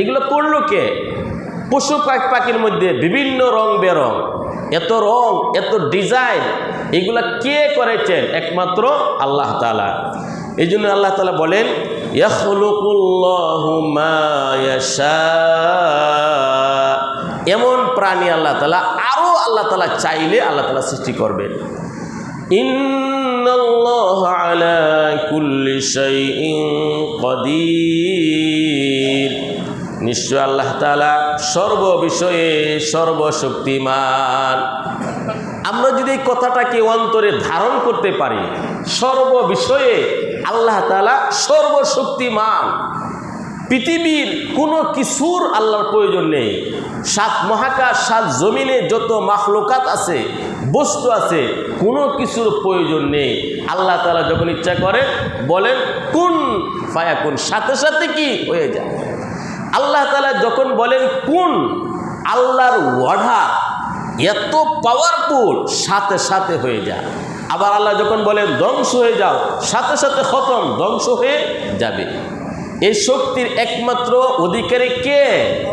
এগুলো করলো কে? পশু পাখির মধ্যে বিভিন্ন রং বেরং, এত রং, এত ডিজাইন, এগুলা কে করেছেন? একমাত্র আল্লাহ তাআলা। এই জন্য আল্লাহ তাআলা বলেন ইয়াখলুকুল্লাহু মা ইয়াশা, এমন প্রাণী আল্লাহ তাআলা আরো আল্লাহ তাআলা চাইলে আল্লাহ তাআলা সৃষ্টি করবেন। ইন্নাল্লাহা আলা কুল্লি শাইইন কাদির, নিশ্চয় আল্লাহ তাআলা সর্ব বিষয়ে সর্বশক্তিমান। আমরা যদি এই কথাটাকে অন্তরে ধারণ করতে পারি, সর্ব বিষয়ে আল্লাহ তাআলা সর্বশক্তিমান, পৃথিবীর কোনো কিছুর আল্লাহর প্রয়োজন নেই। সাত মহাকাশ, সাত জমিনে যত মাখলুকাত আছে, বস্তু আছে, কোনো কিছুর প্রয়োজন নেই। আল্লাহ তাআলা যখন ইচ্ছা করে বলেন কুন ফায়াকুন, সাথে সাথে কি হয়ে যায়। আল্লাহ তাআলা যখন বলেন কুন, আল্লাহর ওয়ার্ডার এত পাওয়ারফুল, সাথে সাথে হয়ে যায়। আবার আল্লাহ যখন বলেন ধ্বংস হয়ে যাও, সাথে সাথে খতম, ধ্বংস হয়ে যাবে। এই শক্তির একমাত্র অধিকারী কে?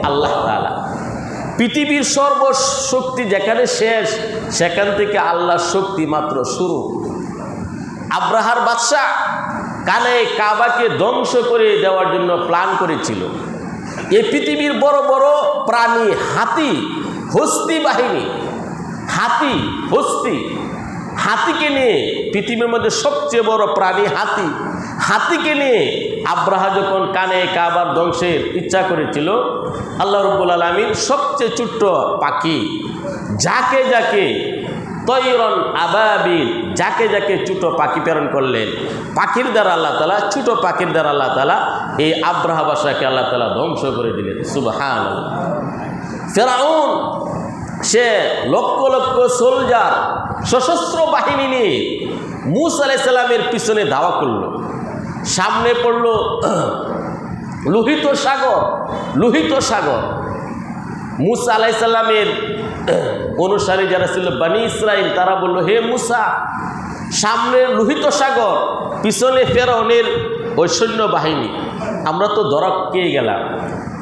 আল্লাহ তাআলা। পৃথিবীর সর্বশক্তি যেখানে শেষ, সেখান থেকে আল্লাহর শক্তি মাত্র শুরু। আব্রাহার বাদশাহ কানে কাবাকে ধ্বংস করে দেওয়ার জন্য প্ল্যান করেছিল। এই পৃথিবীর বড় বড় প্রাণী, হাতি, হস্তি বাহিনী, হাতিকে নিয়ে, পৃথিবীর মধ্যে সবচেয়ে বড় প্রাণী হাতিকে নিয়ে আব্রাহা যখন কানে কাবার ধ্বংসের ইচ্ছা করেছিল, আল্লাহ রাব্বুল আলামিন সবচেয়ে ছোট্ট পাখি যাকে তৈরন আবাবিল, যাকে ছোট পাখি প্রেরণ করলেন। পাখির দ্বারা আল্লাহ তাআলা, ছোট পাখির দ্বারা আল্লাহ তাআলা এই আব্রাহা বাদশাকে আল্লাহ তাআলা ধ্বংস করে দিলেন। সুবহানাল্লাহ। ফেরাউন সে লক্ষ লক্ষ সোলজার, সশস্ত্র বাহিনী নিয়ে মূসা আলাইহিস সালামের পিছনে ধাওয়া করল। সামনে পড়ল লোহিত সাগর। মূসা আলাইহিস সালামের অনুসারী যারা ছিল বনি ইসরাইল, তারা বলল, হে মূসা, সামনে লোহিত সাগর, পিছনে ফেরাউনের ওই সৈন্য বাহিনী, আমরা তো ধরা খেয়ে গেলাম।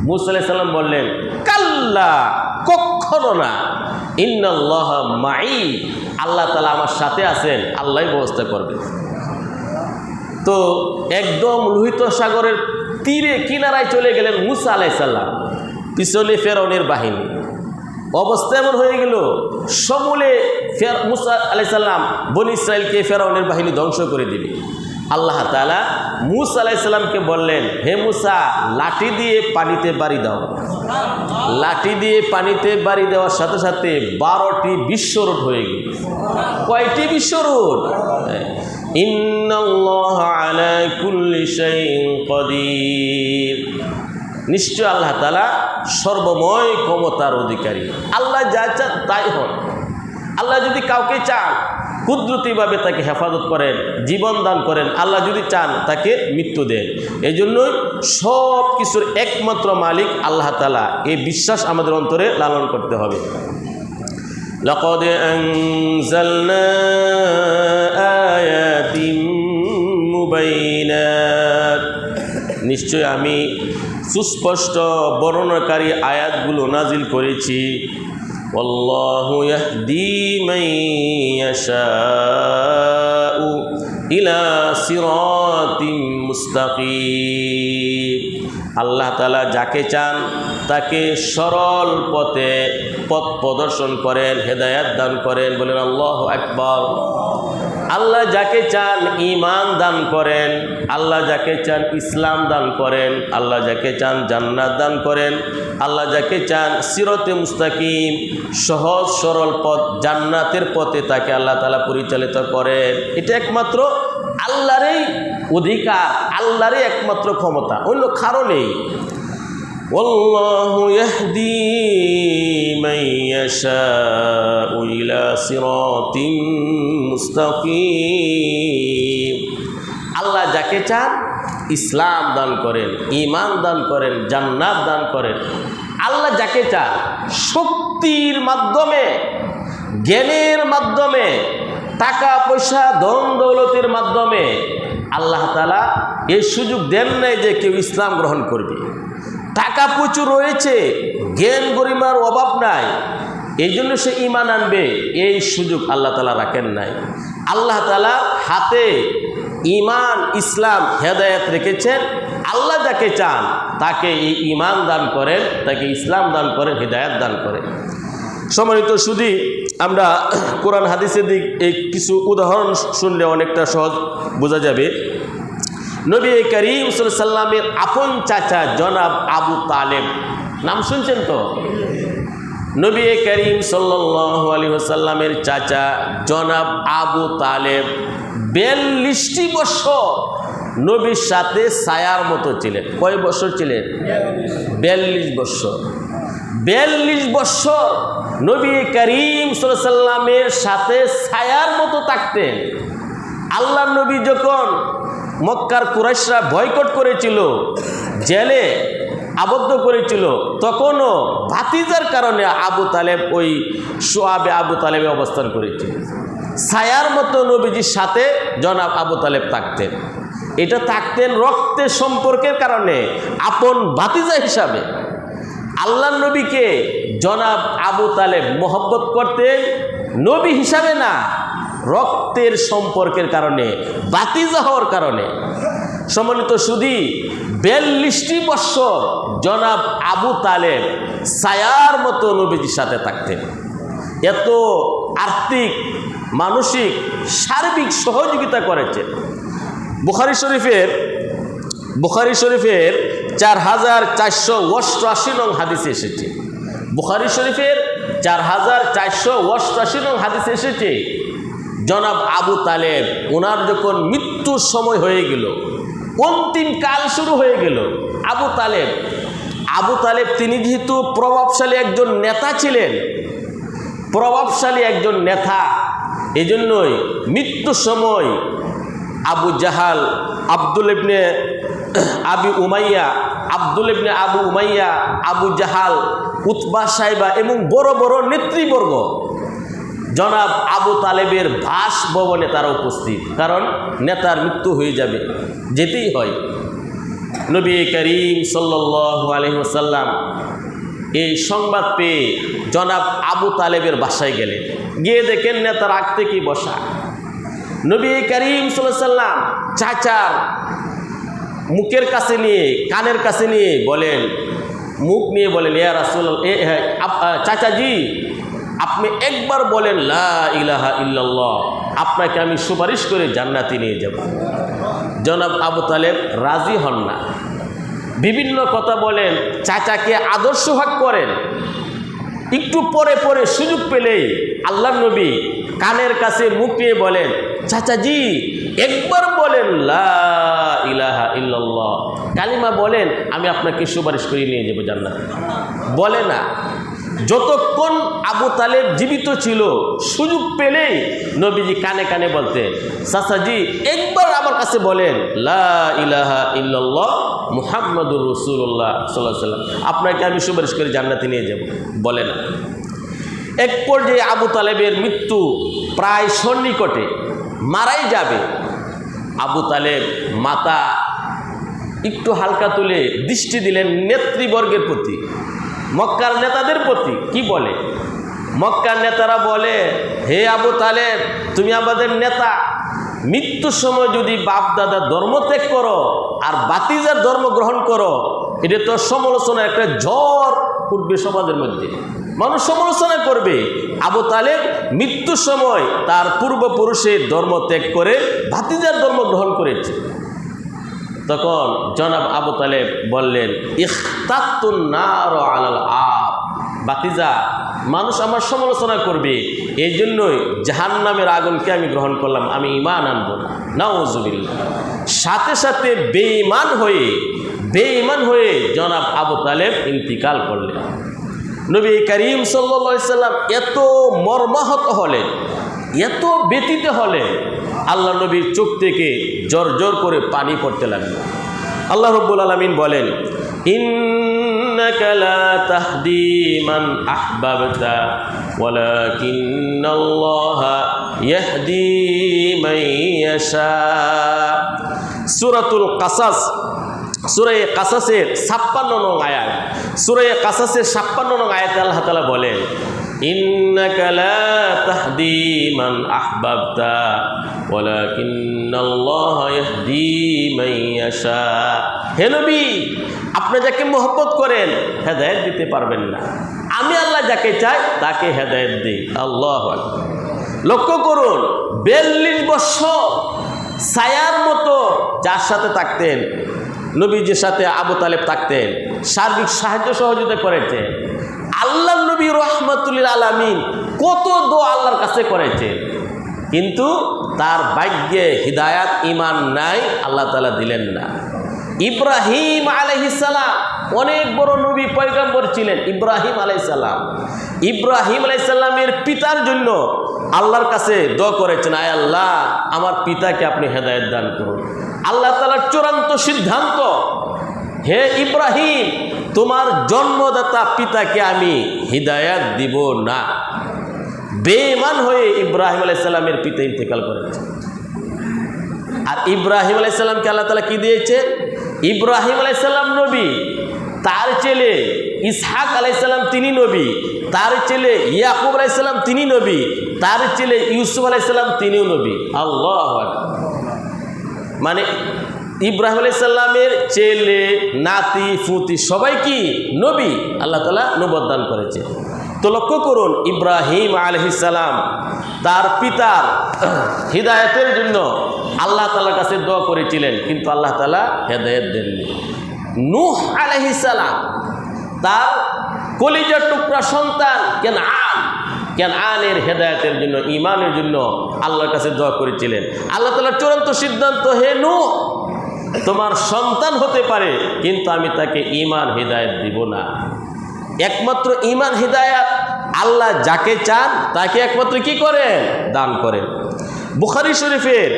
মূসা আলাইহিস সালাম বললেন, কাল্লা, কখনো না, ইন্নাল্লাহা মাই, আল্লাহ তাআলা আমার সাথে আছেন, আল্লাহই ব্যবস্থা করবে। তো একদম লোহিত সাগরের তীরে কিনারায় চলে গেলেন মূসা আলাইহিস সালাম, পিছনে ফেরাউনের বাহিনী। অবস্থা এমন হয়ে গেল, সমূলে মূসা আলাইহিস সালাম বনি ইসরাইলকে ফেরাউনের বাহিনী ধ্বংস করে দিবে। আল্লাহ তাআলা মূসা আলাইহিস সালামকে বললেন, হে মূসা, লাঠি দিয়ে পানিতে বাড়ি দাও। লাঠি দিয়ে পানিতে বাড়ি দেওয়ার সাথে সাথে 12টি বিশ্বরোধ হয়ে গেল। কয়টি বিশ্বরোধ? ইন্নাল্লাহা আলা কুল্লি শাইইন কাদির, নিশ্চয় আল্লাহ তাআলা সর্বময় ক্ষমতার অধিকারী। আল্লাহ যা চান তাই হন। আল্লাহ যদি কাউকে চান কুদরতিভাবে তাকে হেফাজত করেন, জীবন দান করেন। আল্লাহ যদি চান তাকে মৃত্যু দেন। এই জন্যই সব কিছুর একমাত্র মালিক আল্লাহ তাআলা, এই বিশ্বাস আমাদের অন্তরে লালন করতে হবে। লাকাদ আনজালনা আয়াতিন মুবাইনাত, নিশ্চয় আমি সুস্পষ্ট বর্ণনাকারী আয়াতগুলো নাজিল করেছি। ওয়াল্লাহু ইয়াহদি মান ইয়াশাউ ইলা সিরাতিম মুস্তাকিম, আল্লাহ তাআলা যাকে চান তাকে সরল পথে পথ প্রদর্শন করেন, হেদায়েত দান করেন। বলেন আল্লাহু আকবার। আল্লাহ যাকে চান ঈমান দান করেন, আল্লাহ যাকে চান ইসলাম দান করেন, আল্লাহ যাকে চান জান্নাত দান করেন, আল্লাহ যাকে চান সিরাতে মুস্তাকিম, সহজ সরল পথ, জান্নাতের পথে তাকে আল্লাহ তাআলা পরিচালিত করেন। এটা একমাত্র আল্লাহরই অধিকার, আল্লাহরই একমাত্র ক্ষমতা, অন্য কারো নেই। ওয়াল্লাহু ইয়াহদি মান ইয়াশাউ ইলা সিরাতিম মুস্তাকিম, আল্লাহ যাকে চান ইসলাম দান করেন, ঈমান দান করেন, জান্নাত দান করেন। আল্লাহ যাকে চান শক্তির মাধ্যমে, জ্ঞানের মাধ্যমে, টাকা পয়সা ধন দৌলতের মাধ্যমে আল্লাহ তাআলা এই সুযোগ দেন নাই যে কেউ ইসলাম গ্রহণ করবে। টাকা প্রচুর রয়েছে, জ্ঞান গরিমার অভাব নাই, এই জন্য সে ঈমান আনবে, এই সুযোগ আল্লাহ তাআলা রাখেন নাই। আল্লাহ তাআলা হাতে ঈমান, ইসলাম, হেদায়েত রেখেছেন। আল্লাহ যাকে চান তাকে এই ঈমান দান করেন, তাকে ইসলাম দান করেন, হেদায়েত দান করেন। সম্মানিত সুধী, আমরা কোরআন হাদিসের দিক এই কিছু উদাহরণ শুনলে অনেকটা সহজ বোঝা যাবে। নবী করিম সাল্লাল্লাহু আলাইহি ওয়াসাল্লামের আপন চাচা জনাব আবু তালেব, নাম শুনছেন তো? নবী করিম সাল্লাল্লাহু আলাইহি ওয়াসাল্লামের চাচা জনাব আবু তালেব 42টি বছর নবীর সাথে ছায়ার মতো ছিলেন। কয় বছর ছিলেন? 42 বছর। 42 বছর নবী করিম সাল্লাল্লাহু আলাইহি ওয়াসাল্লামের সাথে ছায়ার মতো থাকতেন। আল্লাহ নবী যখন মক্কার কুরাইশরা বয়কট করেছিল, জেলে আবদ্ধ করেছিল, তখনও ভাতিজার কারণে আবু তালেব ওই সোয়াবে আবু তালেবে অবস্থান করেছিল। ছায়ার মতো নবীজির সাথে জনাব আবু তালেব থাকতেন। এটা থাকতেন রক্তের সম্পর্কের কারণে, আপন ভাতিজা হিসাবে। আল্লাহ নবীকে জনাব আবু তালেব মোহব্বত করতেন নবী হিসাবে না, রক্তের সম্পর্কের কারণে, বাতিজা হওয়ার কারণে। সম্মানিত সুধী, 42টি বৎসর জনাব আবু তালেব ছায়ার মতো নবীজির সাথে থাকতেন। এত আর্থিক, মানসিক, সার্বিক সহযোগিতা করেছেন। বুখারী শরীফের 4488 নং হাদিসে এসেছে। বুখারী শরীফের 4488 নং হাদিসে এসেছে, জনাব আবু তালেব ওনার যখন মৃত্যুর সময় হয়ে গেল, অন্তিম কাল শুরু হয়ে গেল, আবু তালেব তিনি যেহেতু প্রভাবশালী একজন নেতা ছিলেন, এজন্যই মৃত্যুর সময় Abu Jahal, Abdul ibn Abu Umaiya, Abu Jahal, Utba, Saiba এবং বড় বড় নেতৃবর্গ জনাব আবু তালেবের বাসভবনে তারা উপস্থিত। কারণ নেতার মৃত্যু হয়ে যাবে, যেতেই হয়। নবী করিম সাল্লাল্লাহু আলাইহি ওয়াসাল্লাম এই সংবাদ পেয়ে জনাব আবু তালেবের বাসায় গেলেন। গিয়ে দেখেন নেতার আগ থেকে বসা। নবী করিম সাল্লাল্লাহু আলাইহি ওয়াসাল্লাম চাচার মুখের কাছে নিয়ে, কানের কাছে নিয়ে বলেন, মুখ নিয়ে বলেন, ইয়া রাসূলুল্লাহ, চাচাজি আপনি একবার বলেন লা ইলাহা ইল্লাল্লাহ, আপনাকে আমি সুপারিশ করে জান্নাতে নিয়ে যাব। জনাব আবু তালেব রাজি হন না, বিভিন্ন কথা বলেন, চাচাকে আদর্শভাগ করেন। একটু পরে পরে সুযোগ পেলেই আল্লাহর নবী কানের কাছে মুখ নিয়ে বলেন, চাচাজি একবার বলেন লা ইলাহা ইল্লাল্লাহ, কালিমা বলেন, আমি আপনাকে সুপারিশ করে নিয়ে যাব জান্নাতে। বলে না। যতক্ষণ আবু তালেব জীবিত ছিল, সুযোগ পেলেই নবীজি কানে কানে বলতেন, চাচাজি একবার আমার কাছে বলেন লা ইলাহা ইল্লাল্লাহ মুহাম্মাদুর রাসূলুল্লাহ সাল্লাল্লাহু আলাইহি ওয়াসাল্লাম, আপনাকে আমি সুপারিশ করে জান্নাতে নিয়ে যাব। বলে না। এক পর্যায়ে আবু তালেবের মৃত্যু প্রায় সন্নিকটে, মারাই যাবে। আবু তালেব মাথা একটু হালকা তুলে দৃষ্টি দিলেন নেতৃবর্গের প্রতি, মক্কার নেতাদের প্রতি। কি বলে? মক্কার নেতারা বলে, হে আবু তালেব, তুমি আমাদের নেতা, মৃত্যুর সময় যদি বাপ দাদা ধর্ম ত্যাগ করো আর বাতিজার ধর্ম গ্রহণ করো, এটা তো সমালোচনা, একটা ঝড় উঠবে সমাজের মধ্যে, মানুষ সমালোচনা করবে। আবু তালেব মৃত্যুর সময় তার পূর্বপুরুষের ধর্ম ত্যাগ করে ভাতিজার ধর্ম গ্রহণ করেছে। তখন জনাব আবু তালেব বললেন, ইখতাতুন নার আলাল আব, ভাতিজা মানুষ আমার সমালোচনা করবে, এই জন্যই জাহান্নামের আগুনকে আমি গ্রহণ করলাম, আমি ঈমান আনবো না। নাউজুবিল্লাহ। সাথে সাথে বেঈমান হয়ে জনাব আবু তালেব ইন্তিকাল করলেন। নবী করিম সাল্লাল্লাহু আলাইহি সাল্লাম এত মর্মাহত হলেন, এত ব্যথিত হলেন, আল্লাহ নবীর চোখ থেকে জোর জোর করে পানি পড়তে লাগলো। আল্লাহ রাব্বুল আলামিন বলেন, ইন্নাকা লা তাহদি মান আহবাবতা ওয়ালাকিন্নাল্লাহা ইয়াহদি মান ইয়াশা। সূরাতুল কাসাস, সূরা কাসাসের 56 নং আয়াত, সূরা কাসাসের 56 নং আয়াতে আল্লাহ তাআলা বলেন, ইন্নাকা লা তাহদি মান আহবাবতা ওয়ালাকিন্নাল্লাহা ইয়াহদি মান ইয়াশা। হে নবী, আপনি যাকে মহব্বত করেন হেদায়েত দিতে পারবেন না, আমি আল্লাহ যাকে চাই তাকে হেদায়েত দিই। আল্লাহু আকবার। লক্ষ্য করুন, 42 বছর ছায়ার মতো যার সাথে থাকতেন, নবীজির সাথে আবু তালেব থাকতেন, সার্বিক সাহায্য সহযোগিতা করেছেন। আল্লাহ নবী রাহমাতুল লিল আলামিন কত দোয়া আল্লাহর কাছে করেছেন, কিন্তু তার ভাগ্যে হিদায়াত, ঈমান নাই, আল্লাহ তাআলা দিলেন না। ইব্রাহিম আলাইহিস সালাম অনেক বড় নবী পয়গম্বর ছিলেন। ইব্রাহিম আলাইহিস সালামের পিতার জন্য আল্লাহর কাছে দোয়া করেছেন, আয় আল্লাহ আমার পিতাকে আপনি হেদায়েত দান করুন। আল্লাহ তাআলার চূড়ান্ত সিদ্ধান্ত, হে ইব্রাহিম, তোমার জন্মদাতা পিতাকে আমি হিদায়াত দিব না। বেঈমান হয়ে ইব্রাহিম আলাইহিস সালামের পিতা ইন্তেকাল করেছে। আর ইব্রাহিম আলাইহিস সালামকে আল্লাহ তাআলা কি দিয়েছে? ইব্রাহিম আলাইহিস সালাম নবী, তার ছেলে ইসহাক আলাইসাল্লাম তিনি নবী, তার ছেলে ইয়াকুব আলাইসাল্লাম তিনি নবী, তার ছেলে ইউসুফ আলাইসাল্লাম তিনিও নবী। আল্লাহু আকবার। মানে ইব্রাহিম আলাইসাল্লামের ছেলে নাতি ফুতি সবাই কি নবী, আল্লাহ তাআলা নবুয়ত দান করেছে। তো লক্ষ্য করুন, ইব্রাহিম আলাইহিস সালাম তার পিতার হিদায়াতের জন্য আল্লাহ তাআলার কাছে দোয়া করেছিলেন, কিন্তু আল্লাহ তাআলা হেদায়েত দেননি। নূহ আলাইহিস সালাম তার কলিজার টুকরা সন্তান কেনআনের হেদায়েতের জন্য, ঈমানের জন্য আল্লাহর কাছে দোয়া করেছিলেন। আল্লাহ তাআলার চূড়ান্ত সিদ্ধান্ত, হে নূহ, তোমার সন্তান হতে পারে কিন্তু আমি তাকে ঈমান হিদায়াত দিব না। একমাত্র ঈমান হিদায়াত আল্লাহ যাকে চান তাকে একমাত্র কি করেন, দান করেন। বুখারী শরীফের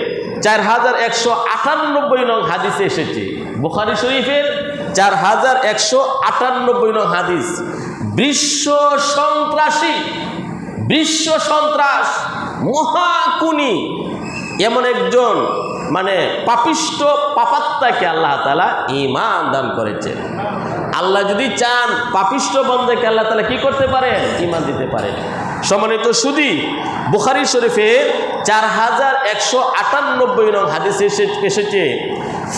4198 নং হাদিসে এসেছে, বুখারী শরীফের 4198 নং হাদিস, বিশ্ব সন্ত্রাস মহাকুনি এমন একজন মানে পাপিষ্ট পাপাত্মাকে আল্লাহ তাআলা ঈমান দান করেছেন। আল্লাহ যদি চান পাপিষ্ট বান্দাকে আল্লাহ তাআলা কি করতে পারেন, ঈমান দিতে পারেন। সম্মানিত সুধী, বুখারী শরীফের 4198 নং হাদিসে এসেছে,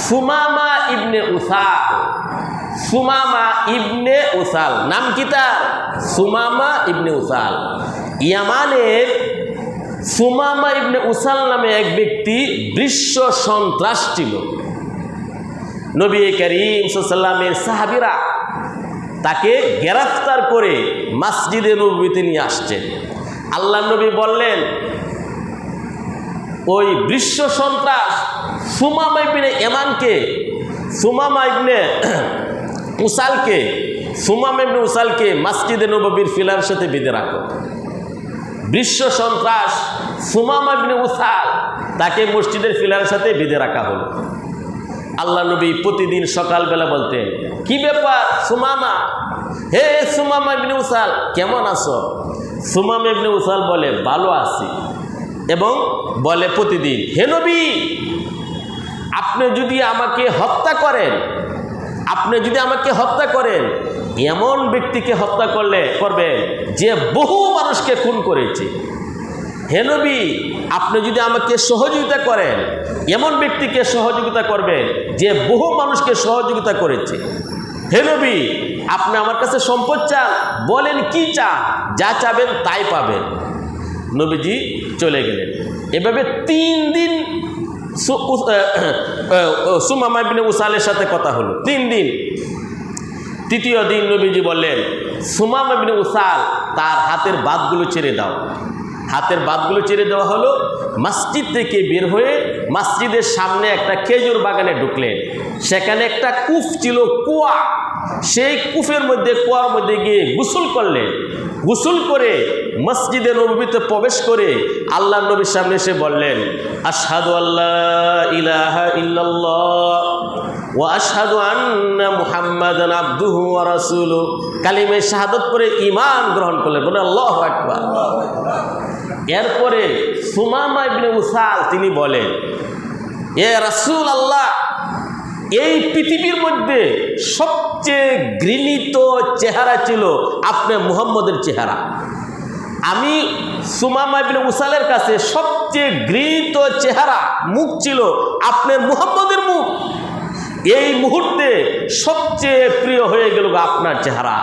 সুমামা ইবনে উসাল, নাম কি তার? সুমামা ইবনে উসাল। ইয়ামানের সুমামা ইবনে উসাল নামে এক ব্যক্তি বিশ্ব সন্ত্রাস ছিল। নবী করিম সাল্লাল্লাহু আলাইহি ওয়াসাল্লামের সাহাবীরা তাকে গ্রেফতার করে মসজিদে নববীতে নিয়ে আসছেন। আল্লাহ নবী বললেন, ওই বিশ্ব সন্ত্রাস সুমামা ইবনে উসালকে মসজিদে নববীর ফিলার সাথে বেঁধে রাখো। বিশ্ব সন্ত্রাস সুমামা ইবনে উসাল তাকে মসজিদের ফিলারের সাথে বেঁধে রাখা হলো। আল্লাহ নবী প্রতিদিন সকালবেলা বলতেন, কি ব্যাপার সুমামা, হে সুমামা ইবনে উসাল, কেমন আছো? সুমামা ইবনে উসাল বলে, ভালো আছি, এবং বলে প্রতিদিন, হে নবী, আপনি যদি আমাকে হত্যা করেন এমন ব্যক্তিকে হত্যা করবেন যে বহু মানুষকে খুন করেছে। হে নবী, আপনি যদি আমাকে সহযোগিতা করেন এমন ব্যক্তিকে সহযোগিতা করবেন যে বহু মানুষকে সহযোগিতা করেছে। হে নবী, আপনি আমার কাছে সম্পদ চান, বলেন কি চান, যা চাবেন তাই পাবেন। নবীজি চলে গেলেন। এভাবে 3 দিন সুমামা ইবনে উসালের সাথে কথা হলো, 3 দিন। তৃতীয় দিন নবীজি বললেন, সুমামা ইবনে উসাল, তার হাতের বাতগুলো ছেড়ে দাও। হাতের বাতগুলো ছেড়ে দেওয়া হলো। মসজিদ থেকে বের হয়ে মসজিদের সামনে একটা খেজুর বাগানে ঢুকলেন। সেখানে একটা কূপ ছিল, কুয়া। সেই কুয়ার মধ্যে গিয়ে গোসল করলেন। গোসল করে মসজিদে নববীতে প্রবেশ করে আল্লাহ নবীর সামনে এসে বললেন, আশহাদু আল্লা ইলাহা ইল্লাল্লাহ ওয়া আশহাদু আন্না মুহাম্মাদান আবদুহু ওয়া রাসূলুহু। কালিমা শাহাদাত পড়ে ঈমান গ্রহণ করলেন। বলে আল্লাহু আকবার। এরপরে সুমামা ইবনে উসাল তিনি বলেন, এ রাসূল আল্লাহ, এই পৃথিবীর মধ্যে সবচেয়ে ঘৃণিত চেহারা ছিল আপনার মুহাম্মদের চেহারা। আমি সুমামা ইবনে উসালের কাছে সবচেয়ে ঘৃণিত চেহারা মুখ ছিল আপনার মুহাম্মদের মুখ। এই মুহূর্তে সবচেয়ে প্রিয় হয়ে গেল আপনার চেহারা।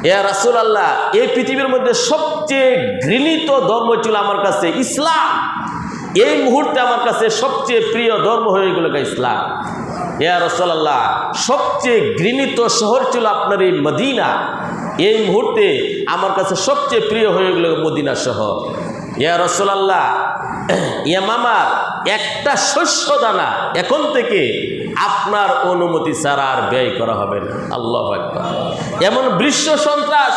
ইয়া রাসূলুল্লাহ, এই পৃথিবীর মধ্যে সবচেয়ে ঘৃণিত ধর্ম ছিল আমার কাছে ইসলাম। এই মুহূর্তে আমার কাছে সবচেয়ে প্রিয় ধর্ম হয়ে গেল ইসলাম। ইয়া রাসূলুল্লাহ, সবচেয়ে ঘৃণিত শহর ছিল আপনার এই মদিনা। এই মুহূর্তে আমার কাছে সবচেয়ে প্রিয় হয়ে গেল মদিনা শহর। ইয়া রাসূলুল্লাহ, ইয়ামামার একটা শস্য দানা এখন থেকে আপনার অনুমতি ছাড়া আর ব্যয় করা হবে না। আল্লাহু আকবার। এমন বিশ্ব সন্ত্রাস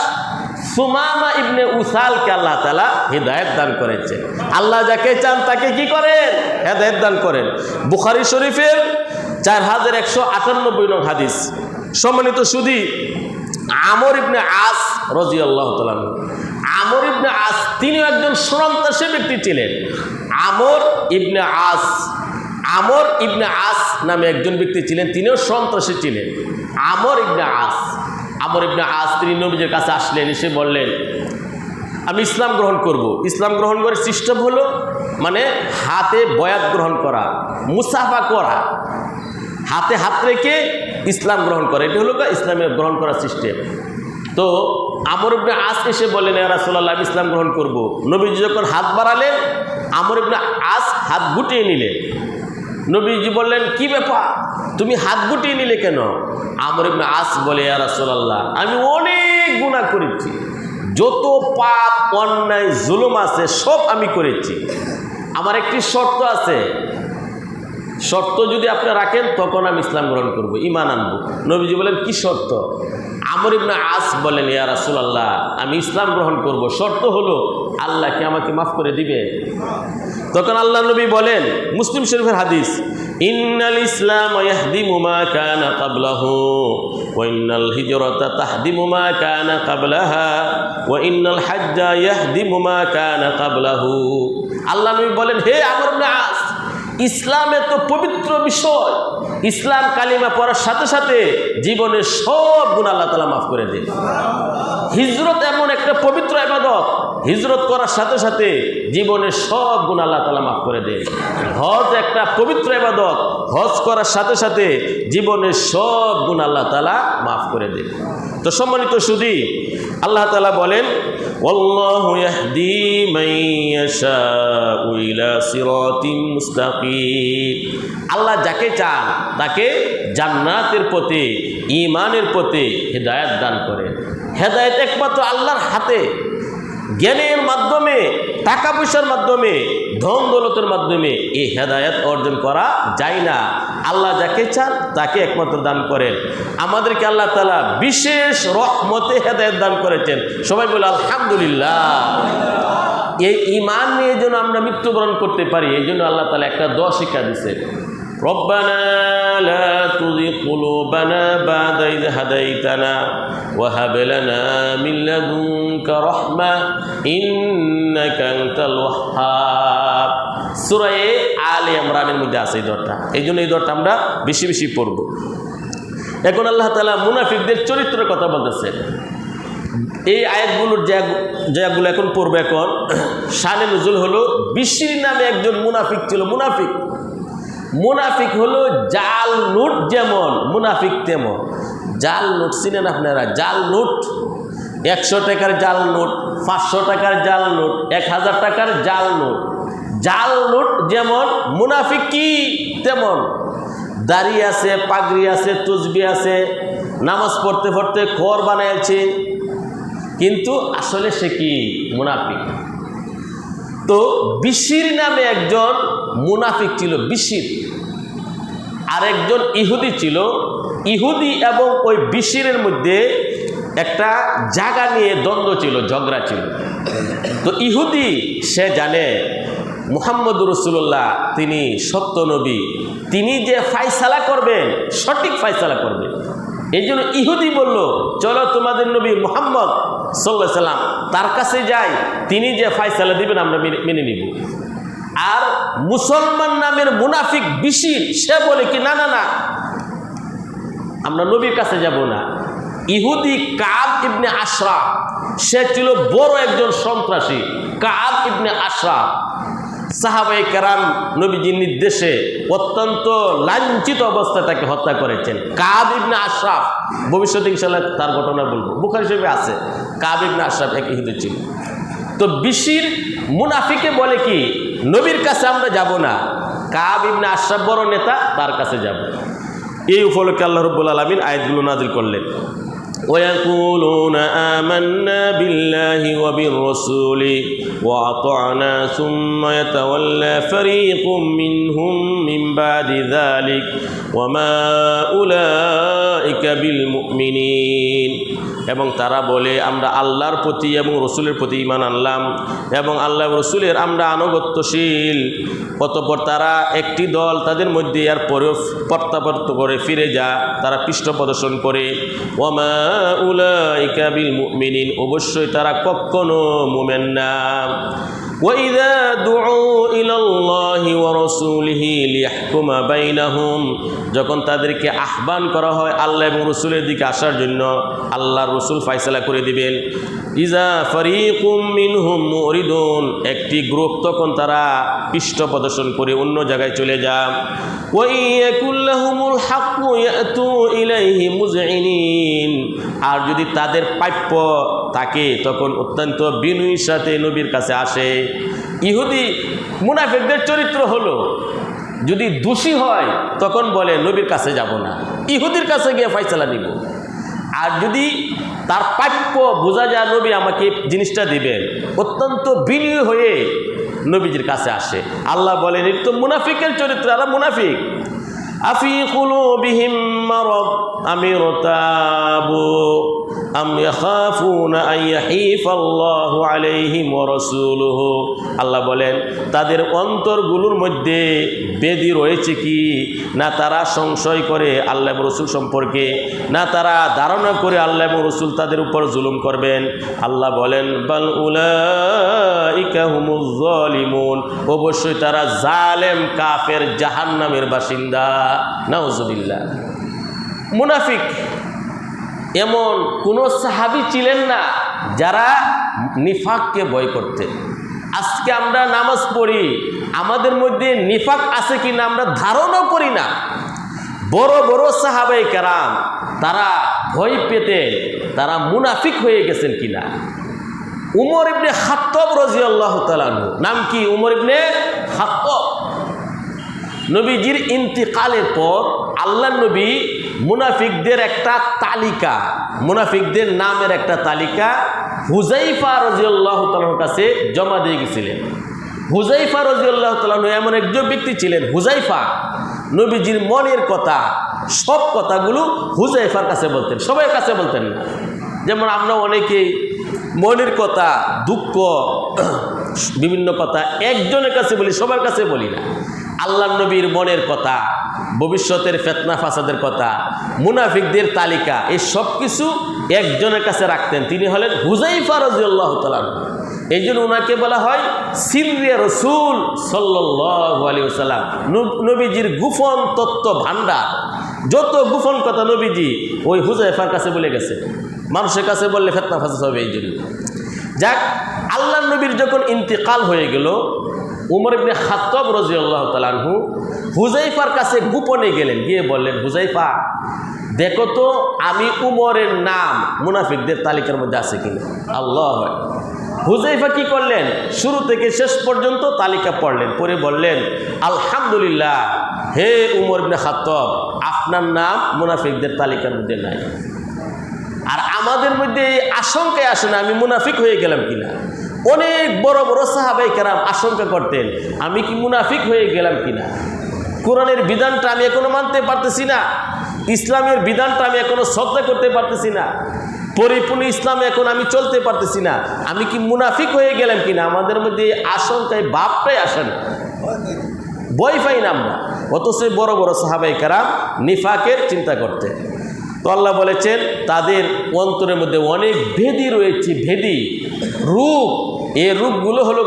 সুমামা ইবনে উসালকে আল্লাহ তাআলা হিদায়াত দান করেছে। আল্লাহ যাকে চান তাকে কি করেন? হিদায়াত দান করেন। বুখারী শরীফের 4198 নং হাদিস। সম্মানিত সুধী, আমর ইবনে আস রাদিয়াল্লাহু তাআলা, আমর ইবনে আস তিনি একজন সন্ত্রাসী ব্যক্তি ছিলেন। আমর ইবনে আস, আমর ইবনে আস নামে একজন ব্যক্তি ছিলেন, তিনিও সন্ত্রাসী ছিলেন। আমর ইবনে আস তিনি নবীজির কাছে আসলেন, এসে বললেন আমি ইসলাম গ্রহণ করব। ইসলাম গ্রহণ করে সিস্টেম হলো মানে হাতে বয়াত গ্রহণ করা, মুসাফা করা, হাতে হাত রেখে ইসলাম গ্রহণ করা, এটা হলো ইসলামে গ্রহণ করার সিস্টেম। তো আমর ইবনে আস এসে বললেন ইয়া রাসূলুল্লাহ আমি ইসলাম গ্রহণ করব। নবীজি যখন হাত বাড়ালেন আমর ইবনে আস হাত গুটিয়ে নিলেন। নবীজি বললেন কি ব্যাপার, তুমি হাত গুটিয়ে নিলে কেন? আমর ইবনে আস বলে ইয়া রাসূলুল্লাহ আমি অনেক গুনাহ করেছি, যত পাপ অন্যায় জুলুম আছে সব আমি করেছি, আমার একটি শর্ত আছে, শর্ত যদি আপনি রাখেন তখন আমি ইসলাম গ্রহণ করব, ঈমান আনবো। নবীজি বলেন কি শর্ত? আমর ইবনে আস বলেন ইয়া রাসূলুল্লাহ আমি ইসলাম গ্রহণ করব, শর্ত হলো আল্লাহ কি আমাকে মাফ করে দিবে? তখন আল্লাহ নবী বলেন, মুসলিম শরীফের হাদিস, ইন্নাল ইসলাম ইয়াহদিমু মা কানা ক্বাবলাহু ওয়া ইন্নাল হিজরাতা তাহদিমু মা কানা ক্বাবলাহা ওয়া ইন্নাল হাজ্জা ইয়াহদিমু মা কানা ক্বাবলাহু। আল্লাহ নবী বলেন হে আমর ইবনে আস, ইসলাম এত পবিত্র বিষয়, ইসলাম কালিমা পড়ার সাথে সাথে জীবনের সব গুনাহ আল্লাহ তাআলা মাফ করে দেন। হিজরত এমন একটা পবিত্র ইবাদত, হিজরত করার সাথে সাথে জীবনের সব গুনাহ আল্লাহ তাআলা মাফ করে দেন। হজ একটা পবিত্র ইবাদত, হজ করার সাথে সাথে জীবনের সব গুনাহ আল্লাহ তাআলা মাফ করে দেন। তো সম্মানিত সুধী, আল্লাহ তাআলা বলেন ওয়াল্লাহু ইয়াহদি মান ইয়াশাউ ইলা সিরাতিম মুস্তাকিম। আল্লাহ যাকে চান তাকে জান্নাতের পথে, ঈমানের পথে হেদায়েত দান করেন। হেদায়েত একমাত্র আল্লাহর হাতে। জ্ঞানের মাধ্যমে, টাকা পয়সার মাধ্যমে, ধন দৌলতের মাধ্যমে এই হেদায়েত অর্জন করা যায় না। আল্লাহ যাকে চান তাকে একমাত্র দান করেন। আমাদেরকে আল্লাহ তাআলা বিশেষ রহমতে হেদায়েত দান করেছেন। সবাই বলে আলহামদুলিল্লাহ। এই ঈমান নিয়ে যেন আমরা মৃত্যুবরণ করতে পারি, এই জন্য আল্লাহ তাআলা একটা দোয়া শিক্ষা দিয়েছে, রব্বানা লা তুযিগ কুলুবানা বা'দা ইয হাদাইতানা ওয়া হাব লানা মিন লাদুনকা রাহমা ইন্নাকা আনতাল ওয়াহ্হাব। সূরা আলে ইমরানের মধ্যে আছে এই দোয়াটা, এই জন্য এই দোয়াটা আমরা বেশি বেশি পড়ব। এখন আল্লাহ তাআলা মুনাফিকদের চরিত্রের কথা বলতেছেন। এই আয়াতগুলোর যেগুলো এখন পড়বে, এখন শানে নুজুল হলো বিশির নামে একজন মুনাফিক ছিল। মুনাফিক হলো জাল নোট যেমন, মুনাফিক তেমন। জাল নোট চিনেন আপনারা? জাল নোট, 100 টাকার জাল নোট, 500 টাকার জাল নোট, 1000 টাকার জাল নোট। জাল নোট যেমন, মুনাফিক কি তেমন। দাড়ি আছে, পাগড়ি আছে, তসবিহ আছে, নামাজ পড়তে পড়তে খর বানাইছে, কিন্তু আসলে সে কি? মুনাফিক। তো বিশির নামে একজন মুনাফিক ছিল, বিশির। আর একজন ইহুদি ছিল। ইহুদি এবং ওই বিশিরের মধ্যে একটা জায়গা নিয়ে দ্বন্দ্ব ছিল, ঝগড়া ছিল। তো ইহুদি সে জানে মুহাম্মদুর রাসূলুল্লাহ তিনি সত্য নবী, তিনি যে ফায়সালা করবেন সঠিক ফায়সালা করবেন। এই জন্য ইহুদি বলল চলো তোমাদের নবী মুহাম্মদ সাল্লাল্লাহু আলাইহি সাল্লাম তার কাছে যাই, তিনি যে ফায়সালা দিবেন আমরা মেনে নিব। আর মুসলমান নামের মুনাফিক বিশির সে বলে কি না না না, আমরা নবীর কাছে যাব না। ইহুদি কাব ইবনে আশরাফ, সে ছিল বড় একজন সন্ত্রাসী। কাব ইবনে আশরাফ সাহাবায়ে কেরাম নবীজির নির্দেশে অত্যন্ত লাঞ্ছিত অবস্থায় তাকে হত্যা করেছেন। কাব ইবনে আশরাফ, ভবিষ্যতে ইনশাআল্লাহ তার ঘটনা বলবো, বুখারী শরীফে আছে। কাব ইবনে আশরাফ এক ইহুদি ছিল। তো বিশির মুনাফিকে বলে কি নবীর কাছে আমরা যাব না, কাব ইবনে আশরাফ বড় নেতা, তার কাছে যাব। এই উপলক্ষে আল্লাহ রাব্বুল আলামিন আয়াতগুলো নাযিল করলেন। ويقولون آمنا بالله وبالرسول وأطعنا ثم يتولى فريق منهم من بعد ذلك وما أولئك بالمؤمنين। এবং তারা বলে আমরা আল্লাহর প্রতি এবং রসুলের প্রতি ঈমান আনলাম এবং আল্লাহ রসুলের আমরা আনুগত্যশীল। অতঃপর তারা একটি দল তাদের মধ্যে আর পরেও প্রত্যাবর্ত করে ফিরে যা, তারা পৃষ্ঠ প্রদর্শন করে। ওয়ামা উলাইকা বিল মুমিনিন, অবশ্যই তারা কখনো মুমিন না। وَإِذَا دُعُوا إِلَى اللَّهِ وَرَسُولِهِ لِيَحْكُمَ بَيْنَهُمْ যখন তাদেরকে আহ্বান করা হয় আল্লাহ এবং রসুলের দিকে আসার জন্য, আল্লাহর রসুল ফায়সালা করে দিবেন। ইজা ফারিকুম মিনহুম মুরিদুন, একটি গ্রুপ তখন তারা পৃষ্ঠ প্রদর্শন করে অন্য জায়গায় চলে যায়। ওয়া ইয়াকুল্লাহুমুল হাক্কু ইয়াতু ইলাইহি মুযইনিন, আর যদি তাদের প্রাপ্য থাকে তখন অত্যন্ত বিনয়ের সাথে নবীর কাছে আসে। ইহুদি মুনাফিকদের চরিত্র হলো, যদি দোষী হয় তখন বলে নবীর কাছে যাব না, ইহুদির কাছে গিয়ে ফয়সালা নিব। আর যদি তার প্রাপ্য বোঝা যায় নবী আমাকে জিনিসটা দিবেন, অত্যন্ত বিনয়ী হয়ে নবীজির কাছে আসে। আল্লাহ বলেন এটা তো মুনাফিকের চরিত্র, এরা মুনাফিক। আফি কুলুবিহিম মারাদ আম ইরতাবু আম ইয়াখাফুনা আন ইয়াহিফাল্লাহু আলাইহিম ওয়া রাসূলুহু, আল্লাহ বলেন তাদের অন্তরগুলোর মধ্যে বেদি রয়েছে কি, না তারা সংশয় করে আল্লাহ এবং রসুল সম্পর্কে, না তারা ধারণা করে আল্লাহ এবং রসুল তাদের উপর জুলুম করবেন। আল্লাহ বলেন বাল উলাইকা হুমুজ জালিমুন, অবশ্যই তারা জালেম কাফের জাহান্নামের বাসিন্দা। নাউজুবিল্লাহ। মুনাফিক এমন কোনো সাহাবী ছিলেন না যারা নিফাককে ভয় করতেন। আজকে আমরা নামাজ পড়ি, আমাদের মধ্যে নিফাক আছে কিনা আমরা ধারণা করি না। বড় বড় সাহাবায়ে কেরাম তারা ভয় পেতেন তারা মুনাফিক হয়ে গেছেন কিনা। উমর ইবনে খাত্তাব রাদিয়াল্লাহু তাআলা আনহু, নাম কি? উমর ইবনে খাত্তাব। নবীজির ইন্তিকালের পর আল্লাহ নবী মুনাফিকদের একটা তালিকা, মুনাফিকদের নামের একটা তালিকা হুযাইফা রাদিয়াল্লাহু তাআলার কাছে জমা দিয়ে গেছিলেন। হুযাইফা রাদিয়াল্লাহু তাআলা এমন একজন ব্যক্তি ছিলেন, হুযাইফা নবীজির মনের কথা সব কথাগুলো হুযাইফার কাছে বলতেন, সবার কাছে বলতেন না। যেমন আমরা অনেকেই মনের কথা, দুঃখ, বিভিন্ন কথা একজনের কাছে বলি, সবার কাছে বলি না। আল্লাহ নবীর মনের কথা, ভবিষ্যতের ফিতনা ফাসাদের কথা, মুনাফিকদের তালিকা, এই সব কিছু একজনের কাছে রাখতেন। তিনি হলেন হুযাইফা রাদিয়াল্লাহু তাআলা। এই জন্য ওনাকে বলা হয় সিররে রাসূল সাল্লাল্লাহু আলাইহি ওয়াসাল্লাম, নবীজির গোপন তত্ত্ব ভান্ডার। যত গোপন কথা নবীজি ওই হুযাইফার কাছে বলে গেছে, মানুষের কাছে বললে ফিতনা ফাসাদ হবে। এই জন্য যাক, আল্লাহ নবীর যখন ইন্তিকাল হয়ে গেল, উমর ইবনে খাত্তাব রাদিয়াল্লাহু তাআলা আনহু হুযাইফার কাছে গোপনে গেলেন, গিয়ে বললেন হুযাইফা দেখো তো আমি উমরের নাম মুনাফিকদের তালিকার মধ্যে আছে কিনা। আল্লাহ। হুযাইফা কি করলেন, শুরু থেকে শেষ পর্যন্ত তালিকা পড়লেন, পরে বললেন আলহামদুলিল্লাহ, হে উমর ইবনে খাত্তাব আপনার নাম মুনাফিকদের তালিকার মধ্যে নাই। আর আমাদের মধ্যে এই আশঙ্কায় আসে না আমি মুনাফিক হয়ে গেলাম কিনা। অনেক বড় বড় সাহাবায়ে কেরাম আশঙ্কা করতেন আমি কি মুনাফিক হয়ে গেলাম কিনা। কোরআনের বিধানটা আমি এখনো মানতে পারতেছি না, ইসলামের বিধানটা আমি এখনো শ্রদ্ধা করতে পারতেছি না, পরিপূর্ণ ইসলামে এখন আমি চলতে পারতেছি না, আমি কি মুনাফিক হয়ে গেলাম কিনা। আমাদের মধ্যে আশঙ্কায় বাপটাই আসে না, ভয় পাই না আমরা। অথচ বড় বড় সাহাবায়ে কেরাম নিফাকের চিন্তা করতেন। তো আল্লাহ বলেছেন তাদের অন্তরের মধ্যে অনেক ভেদি রয়েছে, ভেদি রূপ। এই রূপগুলো হলো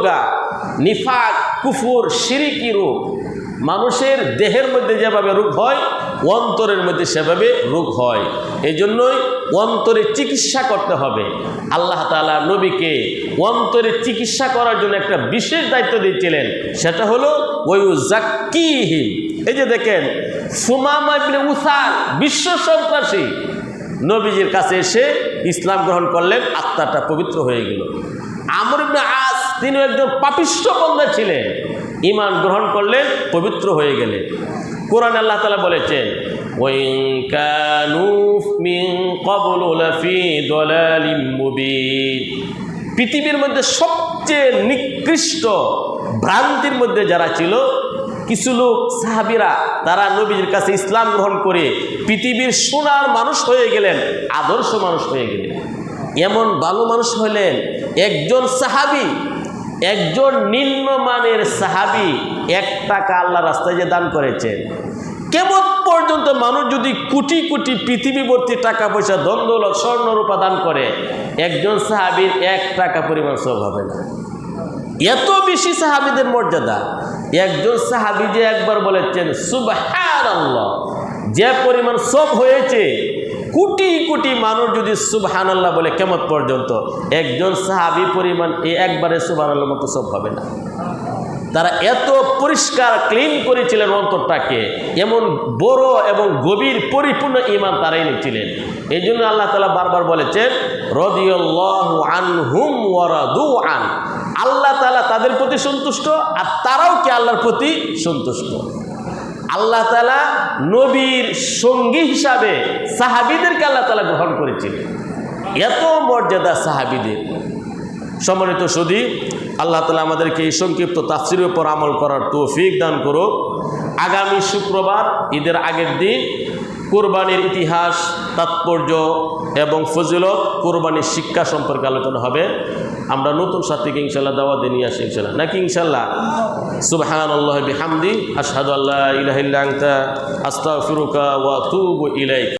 নিফাক, কুফর, শিরকি রূপ। মানুষের দেহের মধ্যে যেভাবে রোগ হয় অন্তরের মধ্যে সেভাবে রোগ হয়। এই জন্যই অন্তরে চিকিৎসা করতে হবে। আল্লাহ তাআলা নবীকে অন্তরে চিকিৎসা করার জন্য একটা বিশেষ দায়িত্ব দিয়েছিলেন, সেটা হলো ওয়ায়ুযাক্কিহিম। এই যে দেখেন সুমামা ইবনে উসাল বিশ্ব সন্ত্রাসী নবীজির কাছে এসে ইসলাম গ্রহণ করলেন, আত্মাটা পবিত্র হয়ে গেল। আমর ইবনে আস তিনি একজন পাপিষ্ঠ বান্দা ছিলেন, ঈমান গ্রহণ করলেন, পবিত্র হয়ে গেলেন। কোরআনে আল্লাহ তাআলা বলেছেন ওয়াইন কানু মিন ক্বাবলু লাফি দালালিম মুবিন। পৃথিবীর মধ্যে সবচেয়ে নিকৃষ্ট ভ্রান্তির মধ্যে যারা ছিল কিছু লোক সাহাবীরা, তারা নবীজির কাছে ইসলাম গ্রহণ করে পৃথিবীর সোনার মানুষ হয়ে গেলেন, আদর্শ মানুষ হয়ে গেলেন। এমন ভালো মানুষ হলেন একজন সাহাবী, একজন নিম্নমানের সাহাবী 1 টাকা আল্লাহ রাস্তায় যে দান করেছেন। কেমন পর্যন্ত মানুষ যদি কোটি কোটি পৃথিবী ভর্তি টাকা পয়সা, ধন দৌলত, স্বর্ণ রূপা দান করে, একজন সাহাবীর 1 টাকা পরিমাণ সওয়াব হবে না। এত বেশি সাহাবীদের মর্যাদা। একজন সাহাবী যে একবার বলেছেন সুবহানাল্লাহ, যে পরিমাণ সব হয়েছে, কোটি কোটি মানুষ যদি সুবহানাল্লাহ বলে কিয়ামত পর্যন্ত, একজন সাহাবী পরিমাণ এই একবারে সুবহানাল্লাহ মতো সব হবে না। তারা এত পরিষ্কার ক্লিন করেছিলেন অন্তরটাকে, এমন বড় এবং গভীর পরিপূর্ণ ঈমান তারাই নিয়েছিলেন। এই জন্য আল্লাহ তাআলা বারবার বলেছেন রাদিয়াল্লাহু আনহুম ওয়া রাদু আন, আল্লাহ তাআলা তাদের প্রতি সন্তুষ্ট আর তারাও কি আল্লাহর প্রতি সন্তুষ্ট। আল্লাহ তাআলা নবীর সঙ্গী হিসাবে সাহাবীদেরকে আল্লাহ তাআলা গ্রহণ করেছিলেন। এত মর্যাদা সাহাবীদের। সম্মানিত সুধী, আল্লাহ তাআলা আমাদেরকে এই সংক্ষিপ্ত তাফসীরের উপর আমল করার তৌফিক দান করুক। আগামী শুক্রবার ঈদের আগের দিন কুরবানির ইতিহাস, তাৎপর্য এবং ফজিলত, কুরবানির শিক্ষা সম্পর্কে আলোচনা হবে। আমরা নতুন সাথীকে ইনশাআল্লাহ দাওয়াত নিয়ে আসি ইনশাআল্লাহ, নাকি ইনশাআল্লাহ? সুবহানাল্লাহি বিহামদি, আশহাদু আল্লা ইলাহা ইল্লা আনতা, আস্তাগফিরুকা ওয়া আতুবু ইলাইক।